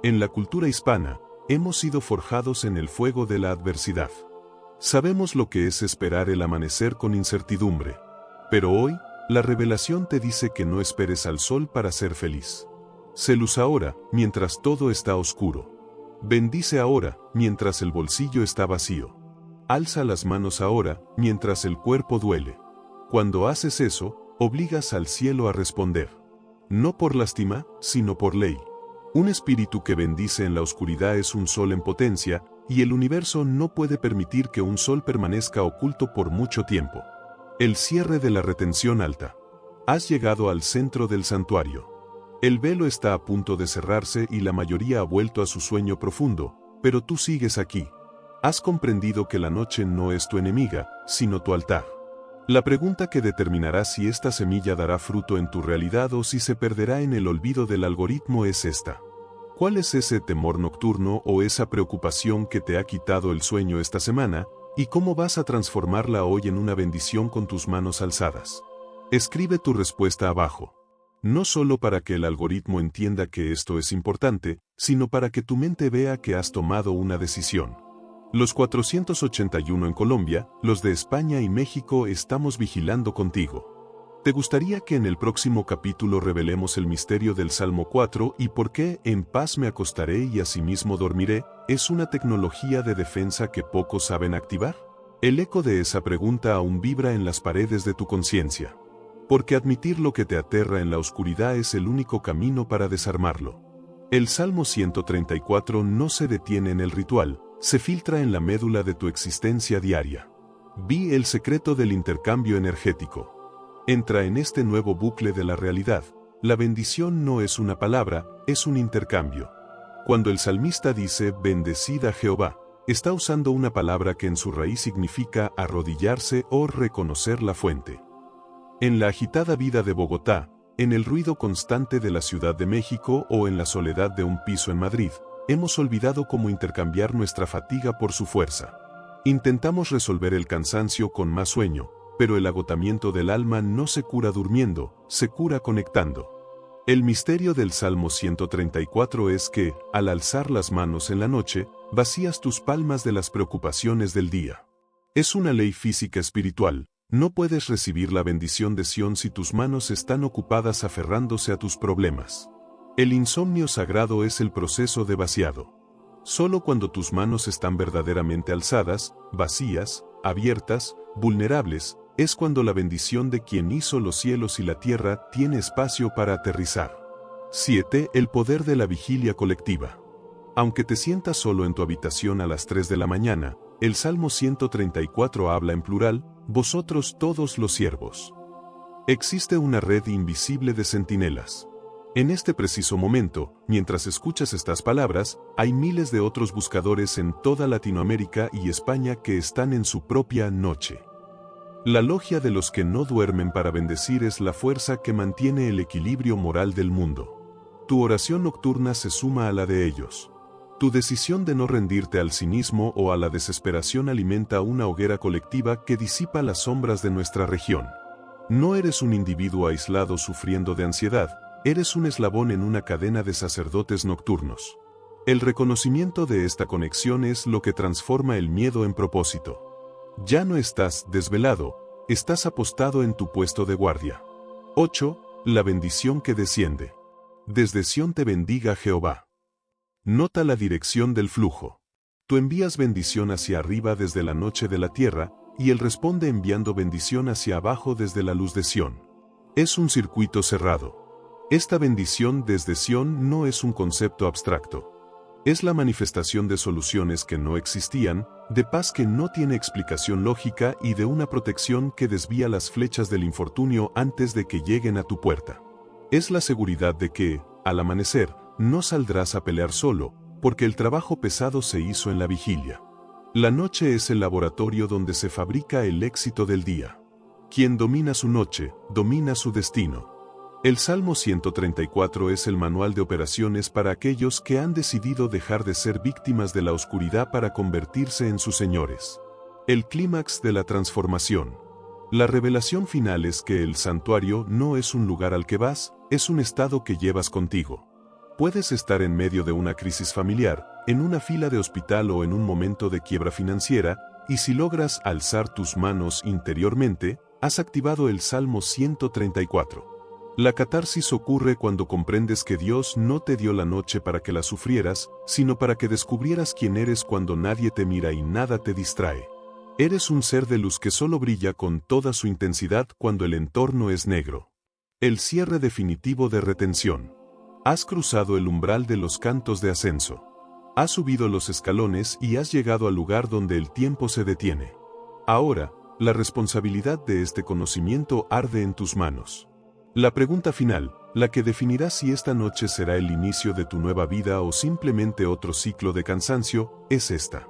En la cultura hispana, hemos sido forjados en el fuego de la adversidad. Sabemos lo que es esperar el amanecer con incertidumbre. Pero hoy, la revelación te dice que no esperes al sol para ser feliz. Sé luz ahora, mientras todo está oscuro. Bendice ahora, mientras el bolsillo está vacío. Alza las manos ahora, mientras el cuerpo duele. Cuando haces eso, obligas al cielo a responder. No por lástima, sino por ley. Un espíritu que bendice en la oscuridad es un sol en potencia, y el universo no puede permitir que un sol permanezca oculto por mucho tiempo. El cierre de la retención alta. Has llegado al centro del santuario. El velo está a punto de cerrarse y la mayoría ha vuelto a su sueño profundo, pero tú sigues aquí. Has comprendido que la noche no es tu enemiga, sino tu altar. La pregunta que determinará si esta semilla dará fruto en tu realidad o si se perderá en el olvido del algoritmo es esta. ¿Cuál es ese temor nocturno o esa preocupación que te ha quitado el sueño esta semana, y cómo vas a transformarla hoy en una bendición con tus manos alzadas? Escribe tu respuesta abajo. No solo para que el algoritmo entienda que esto es importante, sino para que tu mente vea que has tomado una decisión. Los 481 en Colombia, los de España y México estamos vigilando contigo. ¿Te gustaría que en el próximo capítulo revelemos el misterio del Salmo 4 y por qué en paz me acostaré y asimismo dormiré? ¿Es una tecnología de defensa que pocos saben activar? El eco de esa pregunta aún vibra en las paredes de tu conciencia. Porque admitir lo que te aterra en la oscuridad es el único camino para desarmarlo. El Salmo 134 no se detiene en el ritual, se filtra en la médula de tu existencia diaria. Vi el secreto del intercambio energético. Entra en este nuevo bucle de la realidad. La bendición no es una palabra, es un intercambio. Cuando el salmista dice «Bendecid a Jehová», está usando una palabra que en su raíz significa arrodillarse o reconocer la fuente. En la agitada vida de Bogotá, en el ruido constante de la Ciudad de México o en la soledad de un piso en Madrid, hemos olvidado cómo intercambiar nuestra fatiga por su fuerza. Intentamos resolver el cansancio con más sueño, pero el agotamiento del alma no se cura durmiendo, se cura conectando. El misterio del Salmo 134 es que, al alzar las manos en la noche, vacías tus palmas de las preocupaciones del día. Es una ley física espiritual. No puedes recibir la bendición de Sión si tus manos están ocupadas aferrándose a tus problemas. El insomnio sagrado es el proceso de vaciado. Solo cuando tus manos están verdaderamente alzadas, vacías, abiertas, vulnerables, es cuando la bendición de quien hizo los cielos y la tierra tiene espacio para aterrizar. 7. El poder de la vigilia colectiva. Aunque te sientas solo en tu habitación a las 3 de la mañana, el Salmo 134 habla en plural, vosotros todos los siervos. Existe una red invisible de centinelas. En este preciso momento, mientras escuchas estas palabras, hay miles de otros buscadores en toda Latinoamérica y España que están en su propia noche. La logia de los que no duermen para bendecir es la fuerza que mantiene el equilibrio moral del mundo. Tu oración nocturna se suma a la de ellos. Tu decisión de no rendirte al cinismo o a la desesperación alimenta una hoguera colectiva que disipa las sombras de nuestra región. No eres un individuo aislado sufriendo de ansiedad, eres un eslabón en una cadena de sacerdotes nocturnos. El reconocimiento de esta conexión es lo que transforma el miedo en propósito. Ya no estás desvelado, estás apostado en tu puesto de guardia. 8. La bendición que desciende. Desde Sión te bendiga Jehová. Nota la dirección del flujo. Tú envías bendición hacia arriba desde la noche de la tierra, y Él responde enviando bendición hacia abajo desde la luz de Sión. Es un circuito cerrado. Esta bendición desde Sión no es un concepto abstracto. Es la manifestación de soluciones que no existían, de paz que no tiene explicación lógica y de una protección que desvía las flechas del infortunio antes de que lleguen a tu puerta. Es la seguridad de que, al amanecer, no saldrás a pelear solo, porque el trabajo pesado se hizo en la vigilia. La noche es el laboratorio donde se fabrica el éxito del día. Quien domina su noche, domina su destino. El Salmo 134 es el manual de operaciones para aquellos que han decidido dejar de ser víctimas de la oscuridad para convertirse en sus señores. El clímax de la transformación. La revelación final es que el santuario no es un lugar al que vas, es un estado que llevas contigo. Puedes estar en medio de una crisis familiar, en una fila de hospital o en un momento de quiebra financiera, y si logras alzar tus manos interiormente, has activado el Salmo 134. La catarsis ocurre cuando comprendes que Dios no te dio la noche para que la sufrieras, sino para que descubrieras quién eres cuando nadie te mira y nada te distrae. Eres un ser de luz que solo brilla con toda su intensidad cuando el entorno es negro. El cierre definitivo de retención. Has cruzado el umbral de los cantos de ascenso. Has subido los escalones y has llegado al lugar donde el tiempo se detiene. Ahora, la responsabilidad de este conocimiento arde en tus manos. La pregunta final, la que definirá si esta noche será el inicio de tu nueva vida o simplemente otro ciclo de cansancio, es esta.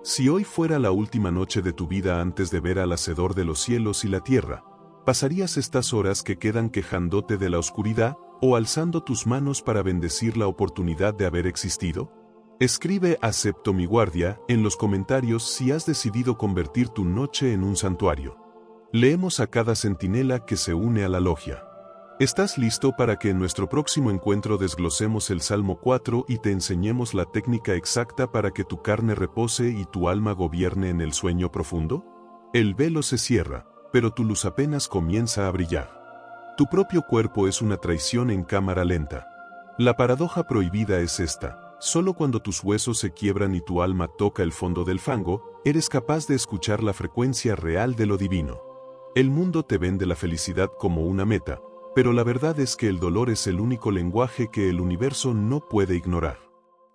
Si hoy fuera la última noche de tu vida antes de ver al Hacedor de los cielos y la tierra, ¿pasarías estas horas que quedan quejándote de la oscuridad o alzando tus manos para bendecir la oportunidad de haber existido? Escribe «Acepto mi guardia» en los comentarios si has decidido convertir tu noche en un santuario. Leemos a cada centinela que se une a la logia. ¿Estás listo para que en nuestro próximo encuentro desglosemos el Salmo 4 y te enseñemos la técnica exacta para que tu carne repose y tu alma gobierne en el sueño profundo? El velo se cierra, pero tu luz apenas comienza a brillar. Tu propio cuerpo es una traición en cámara lenta. La paradoja prohibida es esta: solo cuando tus huesos se quiebran y tu alma toca el fondo del fango, eres capaz de escuchar la frecuencia real de lo divino. El mundo te vende la felicidad como una meta, pero la verdad es que el dolor es el único lenguaje que el universo no puede ignorar.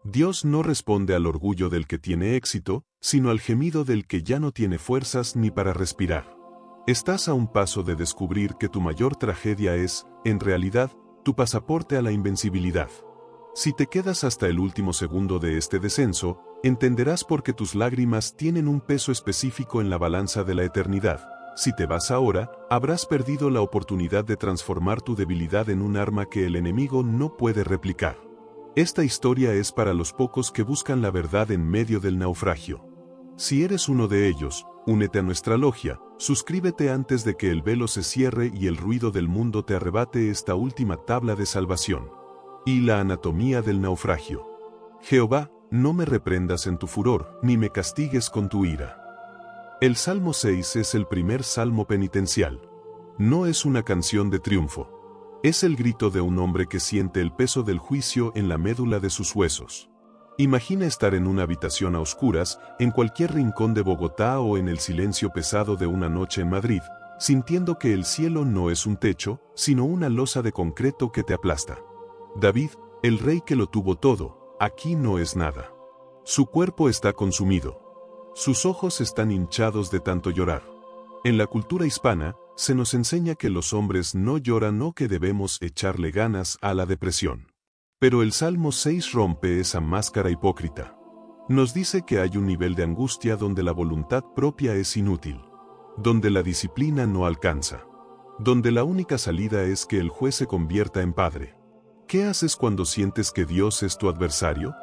Dios no responde al orgullo del que tiene éxito, sino al gemido del que ya no tiene fuerzas ni para respirar. Estás a un paso de descubrir que tu mayor tragedia es, en realidad, tu pasaporte a la invencibilidad. Si te quedas hasta el último segundo de este descenso, entenderás por qué tus lágrimas tienen un peso específico en la balanza de la eternidad. Si te vas ahora, habrás perdido la oportunidad de transformar tu debilidad en un arma que el enemigo no puede replicar. Esta historia es para los pocos que buscan la verdad en medio del naufragio. Si eres uno de ellos, únete a nuestra logia, suscríbete antes de que el velo se cierre y el ruido del mundo te arrebate esta última tabla de salvación. Y la anatomía del naufragio. Jehová, no me reprendas en tu furor, ni me castigues con tu ira. El Salmo 6 es el primer salmo penitencial. No es una canción de triunfo. Es el grito de un hombre que siente el peso del juicio en la médula de sus huesos. Imagina estar en una habitación a oscuras, en cualquier rincón de Bogotá o en el silencio pesado de una noche en Madrid, sintiendo que el cielo no es un techo, sino una losa de concreto que te aplasta. David, el rey que lo tuvo todo, aquí no es nada. Su cuerpo está consumido. Sus ojos están hinchados de tanto llorar. En la cultura hispana, se nos enseña que los hombres no lloran o que debemos echarle ganas a la depresión. Pero el Salmo 6 rompe esa máscara hipócrita. Nos dice que hay un nivel de angustia donde la voluntad propia es inútil, donde la disciplina no alcanza, donde la única salida es que el juez se convierta en padre. ¿Qué haces cuando sientes que Dios es tu adversario?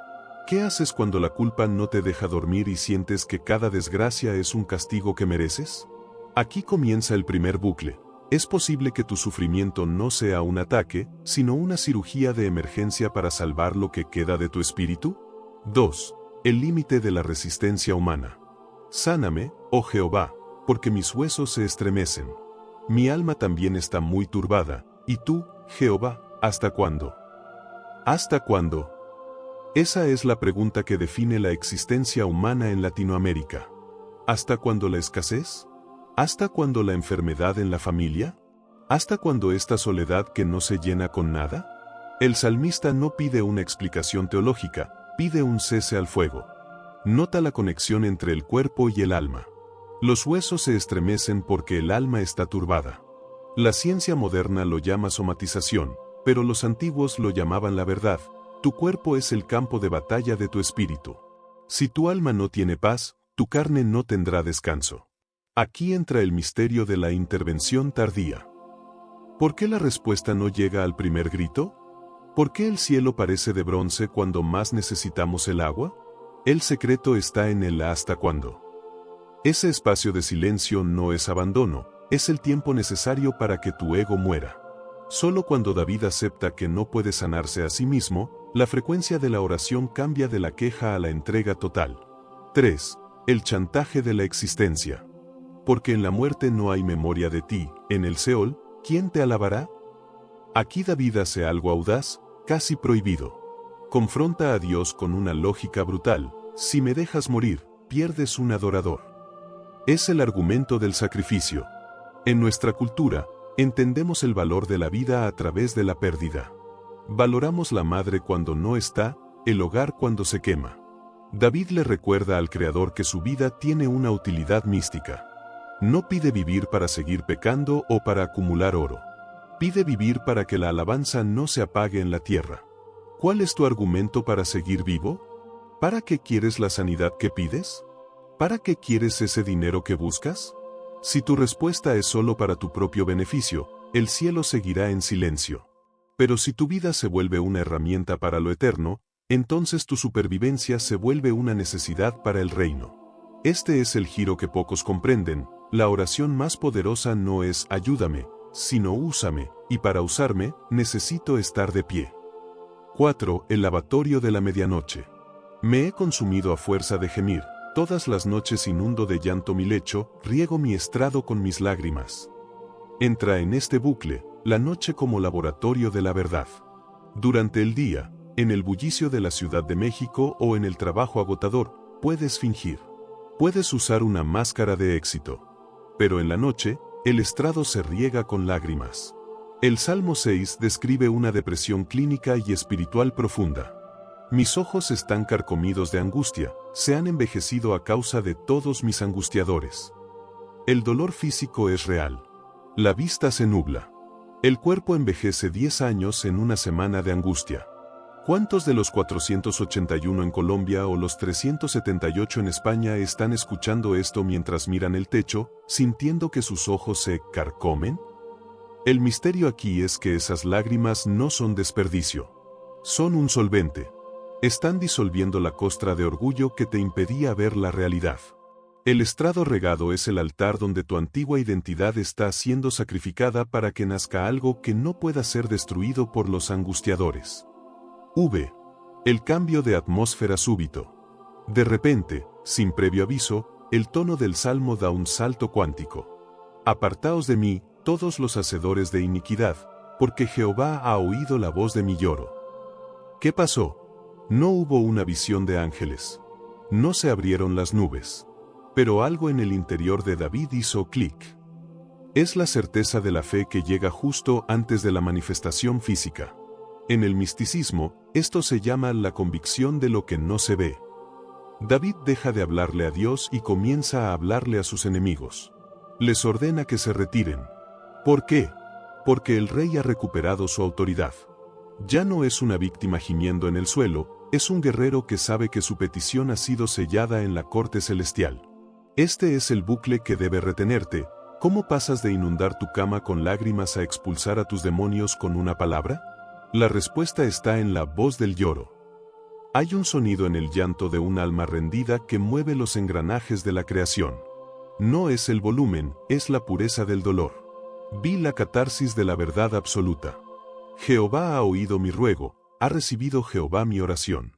¿Qué haces cuando la culpa no te deja dormir y sientes que cada desgracia es un castigo que mereces? Aquí comienza el primer bucle. Es posible que tu sufrimiento no sea un ataque, sino una cirugía de emergencia para salvar lo que queda de tu espíritu. 2. El límite de la resistencia humana. Sáname, oh Jehová, porque mis huesos se estremecen. Mi alma también está muy turbada, y tú, Jehová, ¿hasta cuándo? ¿Hasta cuándo? Esa es la pregunta que define la existencia humana en Latinoamérica. ¿Hasta cuándo la escasez? ¿Hasta cuándo la enfermedad en la familia? ¿Hasta cuándo esta soledad que no se llena con nada? El salmista no pide una explicación teológica, pide un cese al fuego. Nota la conexión entre el cuerpo y el alma. Los huesos se estremecen porque el alma está turbada. La ciencia moderna lo llama somatización, pero los antiguos lo llamaban la verdad. Tu cuerpo es el campo de batalla de tu espíritu. Si tu alma no tiene paz, tu carne no tendrá descanso. Aquí entra el misterio de la intervención tardía. ¿Por qué la respuesta no llega al primer grito? ¿Por qué el cielo parece de bronce cuando más necesitamos el agua? El secreto está en el hasta cuándo. Ese espacio de silencio no es abandono, es el tiempo necesario para que tu ego muera. Solo cuando David acepta que no puede sanarse a sí mismo, la frecuencia de la oración cambia de la queja a la entrega total. 3. El chantaje de la existencia. Porque en la muerte no hay memoria de ti, en el Seol, ¿quién te alabará? Aquí David hace algo audaz, casi prohibido. Confronta a Dios con una lógica brutal: si me dejas morir, pierdes un adorador. Es el argumento del sacrificio. En nuestra cultura, entendemos el valor de la vida a través de la pérdida. Valoramos la madre cuando no está, el hogar cuando se quema. David le recuerda al Creador que su vida tiene una utilidad mística. No pide vivir para seguir pecando o para acumular oro. Pide vivir para que la alabanza no se apague en la tierra. ¿Cuál es tu argumento para seguir vivo? ¿Para qué quieres la sanidad que pides? ¿Para qué quieres ese dinero que buscas? Si tu respuesta es solo para tu propio beneficio, el cielo seguirá en silencio. Pero si tu vida se vuelve una herramienta para lo eterno, entonces tu supervivencia se vuelve una necesidad para el reino. Este es el giro que pocos comprenden. La oración más poderosa no es ayúdame, sino úsame, y para usarme, necesito estar de pie. 4. El lavatorio de la medianoche. Me he consumido a fuerza de gemir, todas las noches inundo de llanto mi lecho, riego mi estrado con mis lágrimas. Entra en este bucle, la noche como laboratorio de la verdad. Durante el día, en el bullicio de la Ciudad de México o en el trabajo agotador, puedes fingir. Puedes usar una máscara de éxito. Pero en la noche, el estrado se riega con lágrimas. El Salmo 6 describe una depresión clínica y espiritual profunda. Mis ojos están carcomidos de angustia, se han envejecido a causa de todos mis angustiadores. El dolor físico es real. La vista se nubla. El cuerpo envejece 10 años en una semana de angustia. ¿Cuántos de los 481 en Colombia o los 378 en España están escuchando esto mientras miran el techo, sintiendo que sus ojos se carcomen? El misterio aquí es que esas lágrimas no son desperdicio. Son un solvente. Están disolviendo la costra de orgullo que te impedía ver la realidad. El estrado regado es el altar donde tu antigua identidad está siendo sacrificada para que nazca algo que no pueda ser destruido por los angustiadores. El cambio de atmósfera súbito. De repente, sin previo aviso, el tono del salmo da un salto cuántico. Apartaos de mí, todos los hacedores de iniquidad, porque Jehová ha oído la voz de mi lloro. ¿Qué pasó? No hubo una visión de ángeles. No se abrieron las nubes. Pero algo en el interior de David hizo clic. Es la certeza de la fe que llega justo antes de la manifestación física. En el misticismo, esto se llama la convicción de lo que no se ve. David deja de hablarle a Dios y comienza a hablarle a sus enemigos. Les ordena que se retiren. ¿Por qué? Porque el rey ha recuperado su autoridad. Ya no es una víctima gimiendo en el suelo, es un guerrero que sabe que su petición ha sido sellada en la corte celestial. Este es el bucle que debe retenerte. ¿Cómo pasas de inundar tu cama con lágrimas a expulsar a tus demonios con una palabra? La respuesta está en la voz del lloro. Hay un sonido en el llanto de un alma rendida que mueve los engranajes de la creación. No es el volumen, es la pureza del dolor. Vi la catarsis de la verdad absoluta. Jehová ha oído mi ruego, ha recibido Jehová mi oración.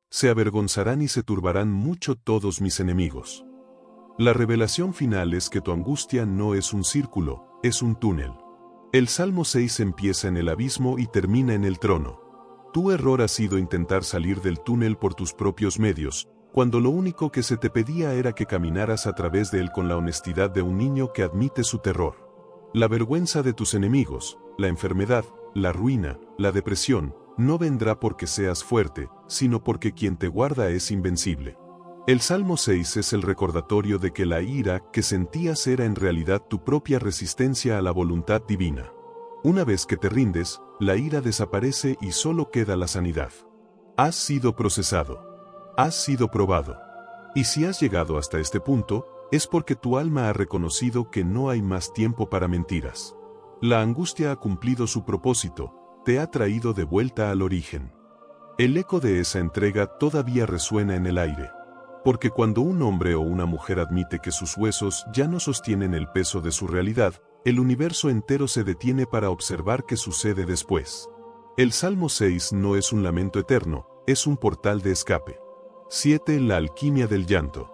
Se avergonzarán y se turbarán mucho todos mis enemigos. La revelación final es que tu angustia no es un círculo, es un túnel. El Salmo 6 empieza en el abismo y termina en el trono. Tu error ha sido intentar salir del túnel por tus propios medios, cuando lo único que se te pedía era que caminaras a través de él con la honestidad de un niño que admite su terror. La vergüenza de tus enemigos, la enfermedad, la ruina, la depresión, no vendrá porque seas fuerte, sino porque quien te guarda es invencible. El Salmo 6 es el recordatorio de que la ira que sentías era en realidad tu propia resistencia a la voluntad divina. Una vez que te rindes, la ira desaparece y solo queda la sanidad. Has sido procesado. Has sido probado. Y si has llegado hasta este punto, es porque tu alma ha reconocido que no hay más tiempo para mentiras. La angustia ha cumplido su propósito, te ha traído de vuelta al origen. El eco de esa entrega todavía resuena en el aire. Porque cuando un hombre o una mujer admite que sus huesos ya no sostienen el peso de su realidad, el universo entero se detiene para observar qué sucede después. El Salmo 6 no es un lamento eterno, es un portal de escape. 7. La alquimia del llanto.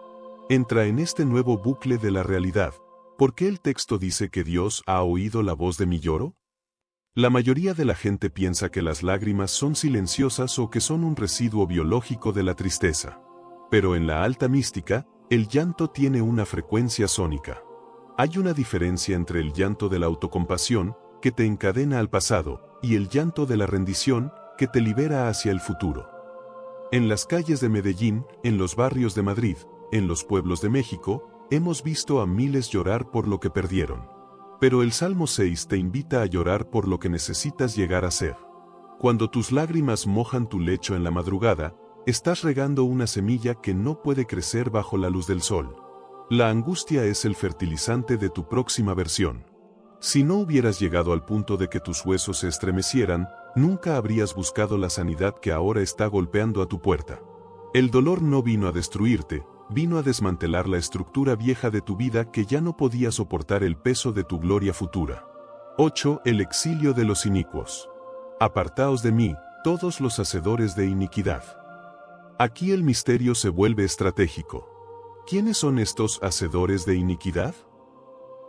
Entra en este nuevo bucle de la realidad. ¿Por qué el texto dice que Dios ha oído la voz de mi lloro? La mayoría de la gente piensa que las lágrimas son silenciosas o que son un residuo biológico de la tristeza. Pero en la alta mística, el llanto tiene una frecuencia sónica. Hay una diferencia entre el llanto de la autocompasión, que te encadena al pasado, y el llanto de la rendición, que te libera hacia el futuro. En las calles de Medellín, en los barrios de Madrid, en los pueblos de México, hemos visto a miles llorar por lo que perdieron. Pero el Salmo 6 te invita a llorar por lo que necesitas llegar a ser. Cuando tus lágrimas mojan tu lecho en la madrugada, estás regando una semilla que no puede crecer bajo la luz del sol. La angustia es el fertilizante de tu próxima versión. Si no hubieras llegado al punto de que tus huesos se estremecieran, nunca habrías buscado la sanidad que ahora está golpeando a tu puerta. El dolor no vino a destruirte, vino a desmantelar la estructura vieja de tu vida que ya no podía soportar el peso de tu gloria futura. 8. El exilio de los inicuos. Apartaos de mí, todos los hacedores de iniquidad. Aquí el misterio se vuelve estratégico. ¿Quiénes son estos hacedores de iniquidad?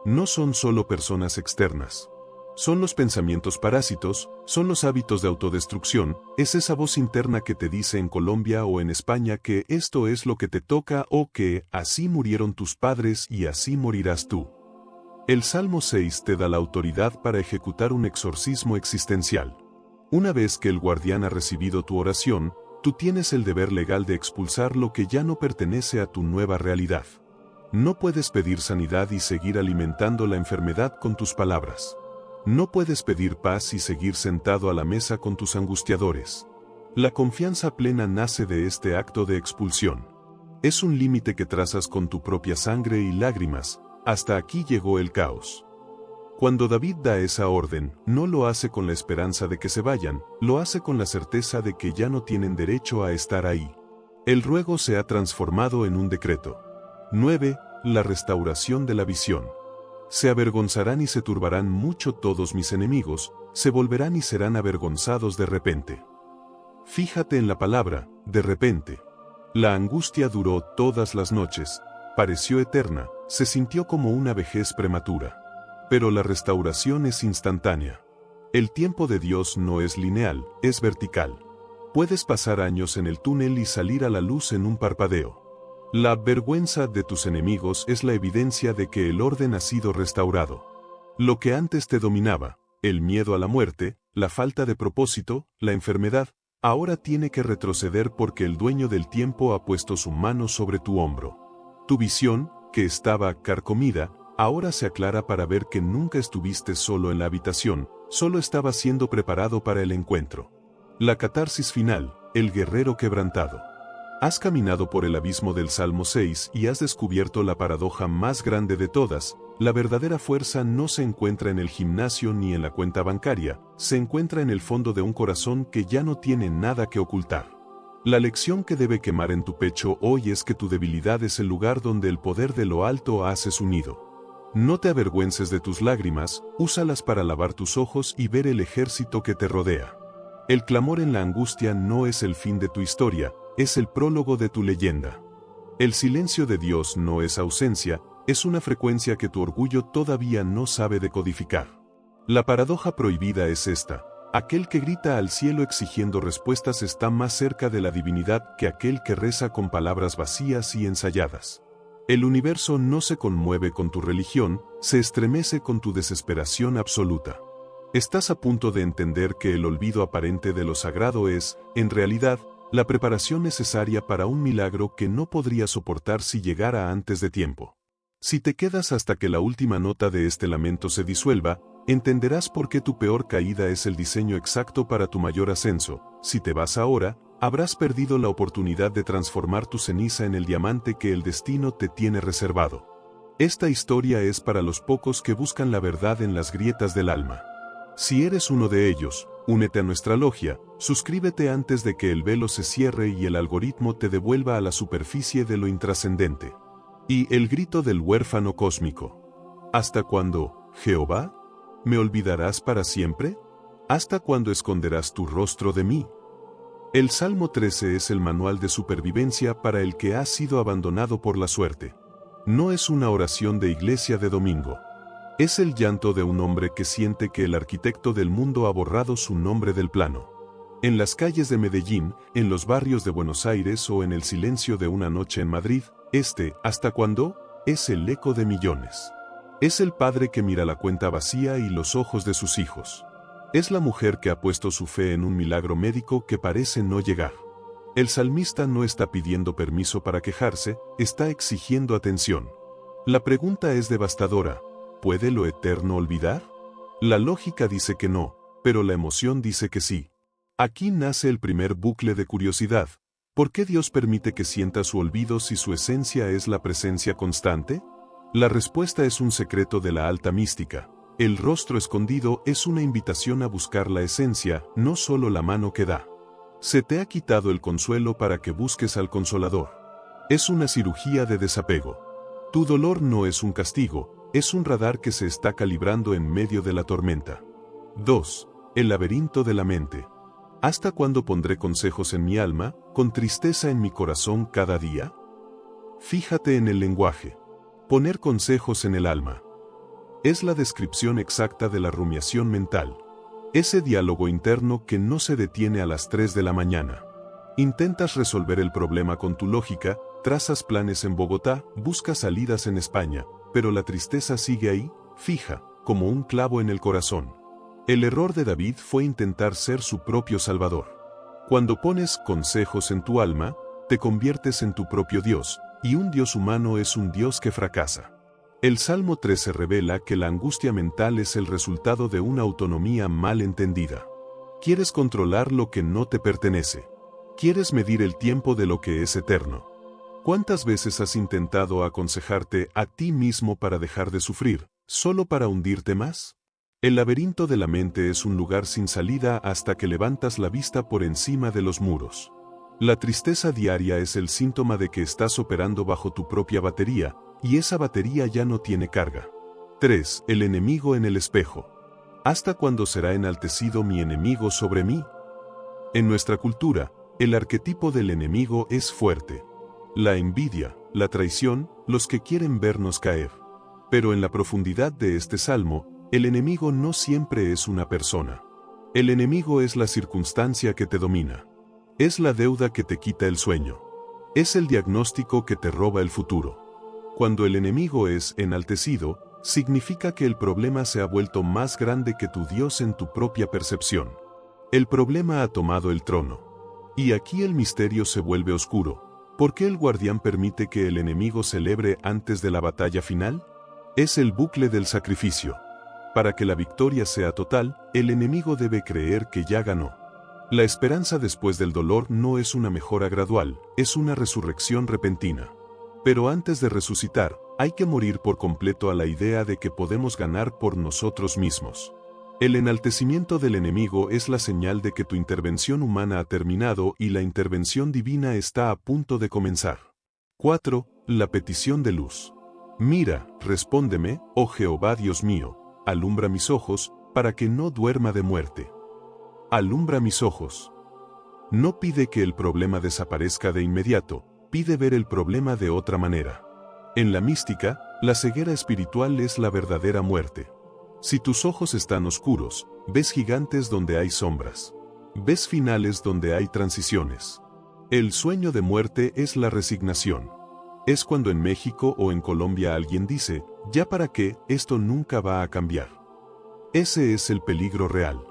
No son solo personas externas. Son los pensamientos parásitos, son los hábitos de autodestrucción, es esa voz interna que te dice en Colombia o en España que esto es lo que te toca o que así murieron tus padres y así morirás tú. El Salmo 6 te da la autoridad para ejecutar un exorcismo existencial. Una vez que el guardián ha recibido tu oración, tú tienes el deber legal de expulsar lo que ya no pertenece a tu nueva realidad. No puedes pedir sanidad y seguir alimentando la enfermedad con tus palabras. No puedes pedir paz y seguir sentado a la mesa con tus angustiadores. La confianza plena nace de este acto de expulsión. Es un límite que trazas con tu propia sangre y lágrimas. Hasta aquí llegó el caos. Cuando David da esa orden, no lo hace con la esperanza de que se vayan, lo hace con la certeza de que ya no tienen derecho a estar ahí. El ruego se ha transformado en un decreto. 9. La restauración de la visión. Se avergonzarán y se turbarán mucho todos mis enemigos, se volverán y serán avergonzados de repente. Fíjate en la palabra, de repente. La angustia duró todas las noches, pareció eterna, se sintió como una vejez prematura. Pero la restauración es instantánea. El tiempo de Dios no es lineal, es vertical. Puedes pasar años en el túnel y salir a la luz en un parpadeo. La vergüenza de tus enemigos es la evidencia de que el orden ha sido restaurado. Lo que antes te dominaba, el miedo a la muerte, la falta de propósito, la enfermedad, ahora tiene que retroceder porque el dueño del tiempo ha puesto su mano sobre tu hombro. Tu visión, que estaba carcomida, ahora se aclara para ver que nunca estuviste solo en la habitación, solo estaba siendo preparado para el encuentro. La catarsis final, el guerrero quebrantado. Has caminado por el abismo del Salmo 6 y has descubierto la paradoja más grande de todas. La verdadera fuerza no se encuentra en el gimnasio ni en la cuenta bancaria, se encuentra en el fondo de un corazón que ya no tiene nada que ocultar. La lección que debe quemar en tu pecho hoy es que tu debilidad es el lugar donde el poder de lo alto hace su nido. No te avergüences de tus lágrimas, úsalas para lavar tus ojos y ver el ejército que te rodea. El clamor en la angustia no es el fin de tu historia, es el prólogo de tu leyenda. El silencio de Dios no es ausencia, es una frecuencia que tu orgullo todavía no sabe decodificar. La paradoja prohibida es esta: aquel que grita al cielo exigiendo respuestas está más cerca de la divinidad que aquel que reza con palabras vacías y ensayadas. El universo no se conmueve con tu religión, se estremece con tu desesperación absoluta. Estás a punto de entender que el olvido aparente de lo sagrado es, en realidad, la preparación necesaria para un milagro que no podría soportar si llegara antes de tiempo. Si te quedas hasta que la última nota de este lamento se disuelva, entenderás por qué tu peor caída es el diseño exacto para tu mayor ascenso. Si te vas ahora, habrás perdido la oportunidad de transformar tu ceniza en el diamante que el destino te tiene reservado. Esta historia es para los pocos que buscan la verdad en las grietas del alma. Si eres uno de ellos, únete a nuestra logia, suscríbete antes de que el velo se cierre y el algoritmo te devuelva a la superficie de lo intrascendente. Y el grito del huérfano cósmico. ¿Hasta cuándo, Jehová? ¿Me olvidarás para siempre? ¿Hasta cuándo esconderás tu rostro de mí? El Salmo 13 es el manual de supervivencia para el que ha sido abandonado por la suerte. No es una oración de iglesia de domingo. Es el llanto de un hombre que siente que el arquitecto del mundo ha borrado su nombre del plano. En las calles de Medellín, en los barrios de Buenos Aires o en el silencio de una noche en Madrid, ¿hasta cuándo?, es el eco de millones. Es el padre que mira la cuenta vacía y los ojos de sus hijos. Es la mujer que ha puesto su fe en un milagro médico que parece no llegar. El salmista no está pidiendo permiso para quejarse, está exigiendo atención. La pregunta es devastadora: ¿puede lo eterno olvidar? La lógica dice que no, pero la emoción dice que sí. Aquí nace el primer bucle de curiosidad. ¿Por qué Dios permite que sienta su olvido si su esencia es la presencia constante? La respuesta es un secreto de la alta mística. El rostro escondido es una invitación a buscar la esencia, no solo la mano que da. Se te ha quitado el consuelo para que busques al Consolador. Es una cirugía de desapego. Tu dolor no es un castigo, es un radar que se está calibrando en medio de la tormenta. 2. El laberinto de la mente. ¿Hasta cuándo pondré consejos en mi alma, con tristeza en mi corazón cada día? Fíjate en el lenguaje. Poner consejos en el alma. Es la descripción exacta de la rumiación mental. Ese diálogo interno que no se detiene a las 3 de la mañana. Intentas resolver el problema con tu lógica, trazas planes en Bogotá, buscas salidas en España, pero la tristeza sigue ahí, fija, como un clavo en el corazón. El error de David fue intentar ser su propio salvador. Cuando pones consejos en tu alma, te conviertes en tu propio Dios, y un Dios humano es un Dios que fracasa. El Salmo 13 revela que la angustia mental es el resultado de una autonomía mal entendida. Quieres controlar lo que no te pertenece. Quieres medir el tiempo de lo que es eterno. ¿Cuántas veces has intentado aconsejarte a ti mismo para dejar de sufrir, solo para hundirte más? El laberinto de la mente es un lugar sin salida hasta que levantas la vista por encima de los muros. La tristeza diaria es el síntoma de que estás operando bajo tu propia batería, y esa batería ya no tiene carga. 3. El enemigo en el espejo. ¿Hasta cuándo será enaltecido mi enemigo sobre mí? En nuestra cultura, el arquetipo del enemigo es fuerte. La envidia, la traición, los que quieren vernos caer. Pero en la profundidad de este salmo, el enemigo no siempre es una persona. El enemigo es la circunstancia que te domina. Es la deuda que te quita el sueño. Es el diagnóstico que te roba el futuro. Cuando el enemigo es enaltecido, significa que el problema se ha vuelto más grande que tu Dios en tu propia percepción. El problema ha tomado el trono. Y aquí el misterio se vuelve oscuro. ¿Por qué el guardián permite que el enemigo celebre antes de la batalla final? Es el bucle del sacrificio. Para que la victoria sea total, el enemigo debe creer que ya ganó. La esperanza después del dolor no es una mejora gradual, es una resurrección repentina. Pero antes de resucitar, hay que morir por completo a la idea de que podemos ganar por nosotros mismos. El enaltecimiento del enemigo es la señal de que tu intervención humana ha terminado y la intervención divina está a punto de comenzar. 4. La petición de luz. Mira, respóndeme, oh Jehová Dios mío, alumbra mis ojos, para que no duerma de muerte. Alumbra mis ojos. No pide que el problema desaparezca de inmediato, pide ver el problema de otra manera. En la mística, la ceguera espiritual es la verdadera muerte. Si tus ojos están oscuros, ves gigantes donde hay sombras. Ves finales donde hay transiciones. El sueño de muerte es la resignación. Es cuando en México o en Colombia alguien dice, ¿ya para qué? Esto nunca va a cambiar. Ese es el peligro real.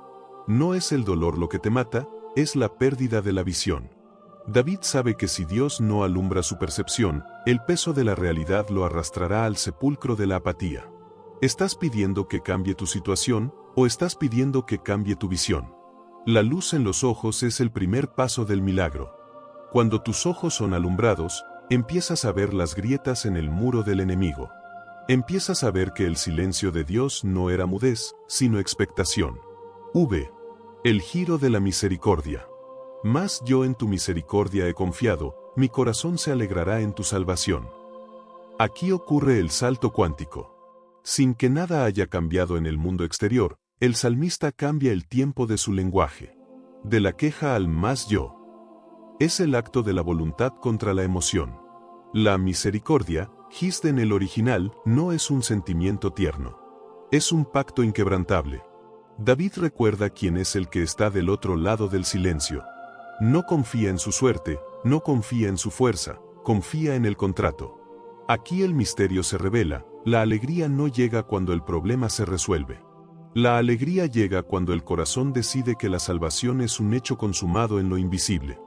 No es el dolor lo que te mata, es la pérdida de la visión. David sabe que si Dios no alumbra su percepción, el peso de la realidad lo arrastrará al sepulcro de la apatía. ¿Estás pidiendo que cambie tu situación, o estás pidiendo que cambie tu visión? La luz en los ojos es el primer paso del milagro. Cuando tus ojos son alumbrados, empiezas a ver las grietas en el muro del enemigo. Empiezas a ver que el silencio de Dios no era mudez, sino expectación. El giro de la misericordia. Mas yo en tu misericordia he confiado, mi corazón se alegrará en tu salvación. Aquí ocurre el salto cuántico. Sin que nada haya cambiado en el mundo exterior, el salmista cambia el tiempo de su lenguaje. De la queja al más yo. Es el acto de la voluntad contra la emoción. La misericordia, hist en el original, no es un sentimiento tierno. Es un pacto inquebrantable. David recuerda quién es el que está del otro lado del silencio. No confía en su suerte, no confía en su fuerza, confía en el contrato. Aquí el misterio se revela, la alegría no llega cuando el problema se resuelve. La alegría llega cuando el corazón decide que la salvación es un hecho consumado en lo invisible.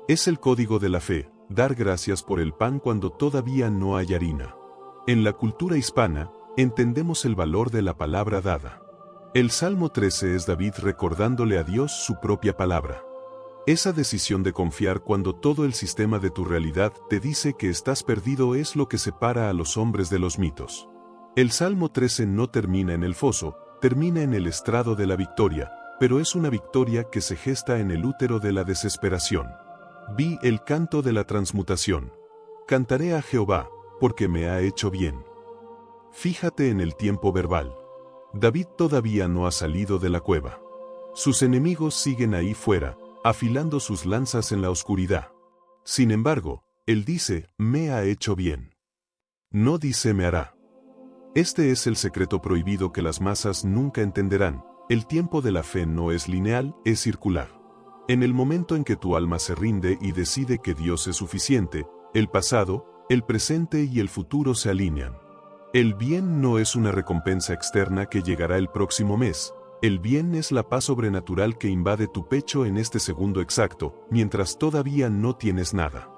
Es el código de la fe, dar gracias por el pan cuando todavía no hay harina. En la cultura hispana, entendemos el valor de la palabra dada. El Salmo 13 es David recordándole a Dios su propia palabra. Esa decisión de confiar cuando todo el sistema de tu realidad te dice que estás perdido es lo que separa a los hombres de los mitos. El Salmo 13 no termina en el foso, termina en el estrado de la victoria, pero es una victoria que se gesta en el útero de la desesperación. Vi el canto de la transmutación. Cantaré a Jehová, porque me ha hecho bien. Fíjate en el tiempo verbal. David todavía no ha salido de la cueva. Sus enemigos siguen ahí fuera, afilando sus lanzas en la oscuridad. Sin embargo, él dice, me ha hecho bien. No dice me hará. Este es el secreto prohibido que las masas nunca entenderán. El tiempo de la fe no es lineal, es circular. En el momento en que tu alma se rinde y decide que Dios es suficiente, el pasado, el presente y el futuro se alinean. El bien no es una recompensa externa que llegará el próximo mes. El bien es la paz sobrenatural que invade tu pecho en este segundo exacto, mientras todavía no tienes nada.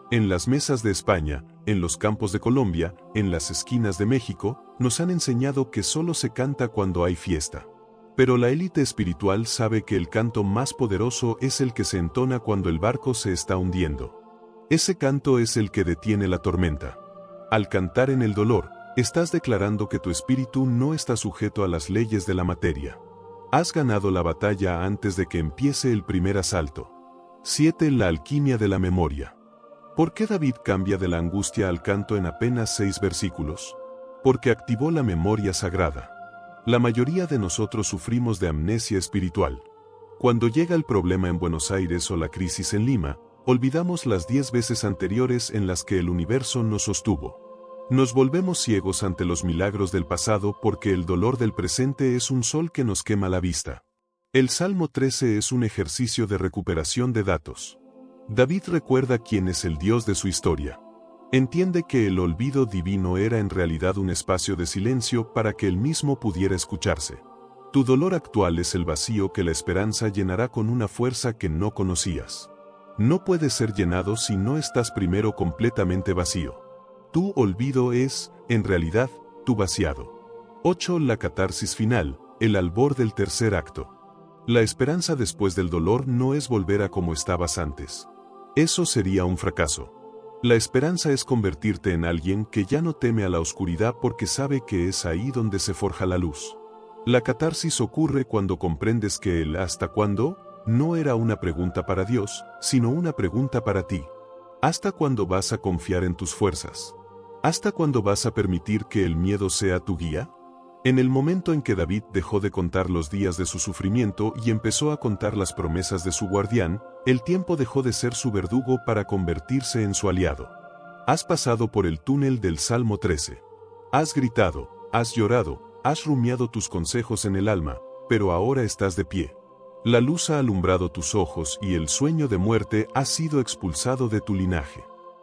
En las mesas de España, en los campos de Colombia, en las esquinas de México, nos han enseñado que solo se canta cuando hay fiesta. Pero la élite espiritual sabe que el canto más poderoso es el que se entona cuando el barco se está hundiendo. Ese canto es el que detiene la tormenta. Al cantar en el dolor, estás declarando que tu espíritu no está sujeto a las leyes de la materia. Has ganado la batalla antes de que empiece el primer asalto. 7. La alquimia de la memoria. ¿Por qué David cambia de la angustia al canto en apenas 6 versículos? Porque activó la memoria sagrada. La mayoría de nosotros sufrimos de amnesia espiritual. Cuando llega el problema en Buenos Aires o la crisis en Lima, olvidamos las 10 veces anteriores en las que el universo nos sostuvo. Nos volvemos ciegos ante los milagros del pasado porque el dolor del presente es un sol que nos quema la vista. El Salmo 13 es un ejercicio de recuperación de datos. David recuerda quién es el Dios de su historia. Entiende que el olvido divino era en realidad un espacio de silencio para que él mismo pudiera escucharse. Tu dolor actual es el vacío que la esperanza llenará con una fuerza que no conocías. No puede ser llenado si no estás primero completamente vacío. Tu olvido es, en realidad, tu vaciado. 8. La catarsis final, el albor del tercer acto. La esperanza después del dolor no es volver a como estabas antes. Eso sería un fracaso. La esperanza es convertirte en alguien que ya no teme a la oscuridad porque sabe que es ahí donde se forja la luz. La catarsis ocurre cuando comprendes que el ¿hasta cuándo? No era una pregunta para Dios, sino una pregunta para ti. ¿Hasta cuándo vas a confiar en tus fuerzas? ¿Hasta cuándo vas a permitir que el miedo sea tu guía? En el momento en que David dejó de contar los días de su sufrimiento y empezó a contar las promesas de su guardián, el tiempo dejó de ser su verdugo para convertirse en su aliado. Has pasado por el túnel del Salmo 13. Has gritado, has llorado, has rumiado tus consejos en el alma, pero ahora estás de pie. La luz ha alumbrado tus ojos y el sueño de muerte ha sido expulsado de tu linaje.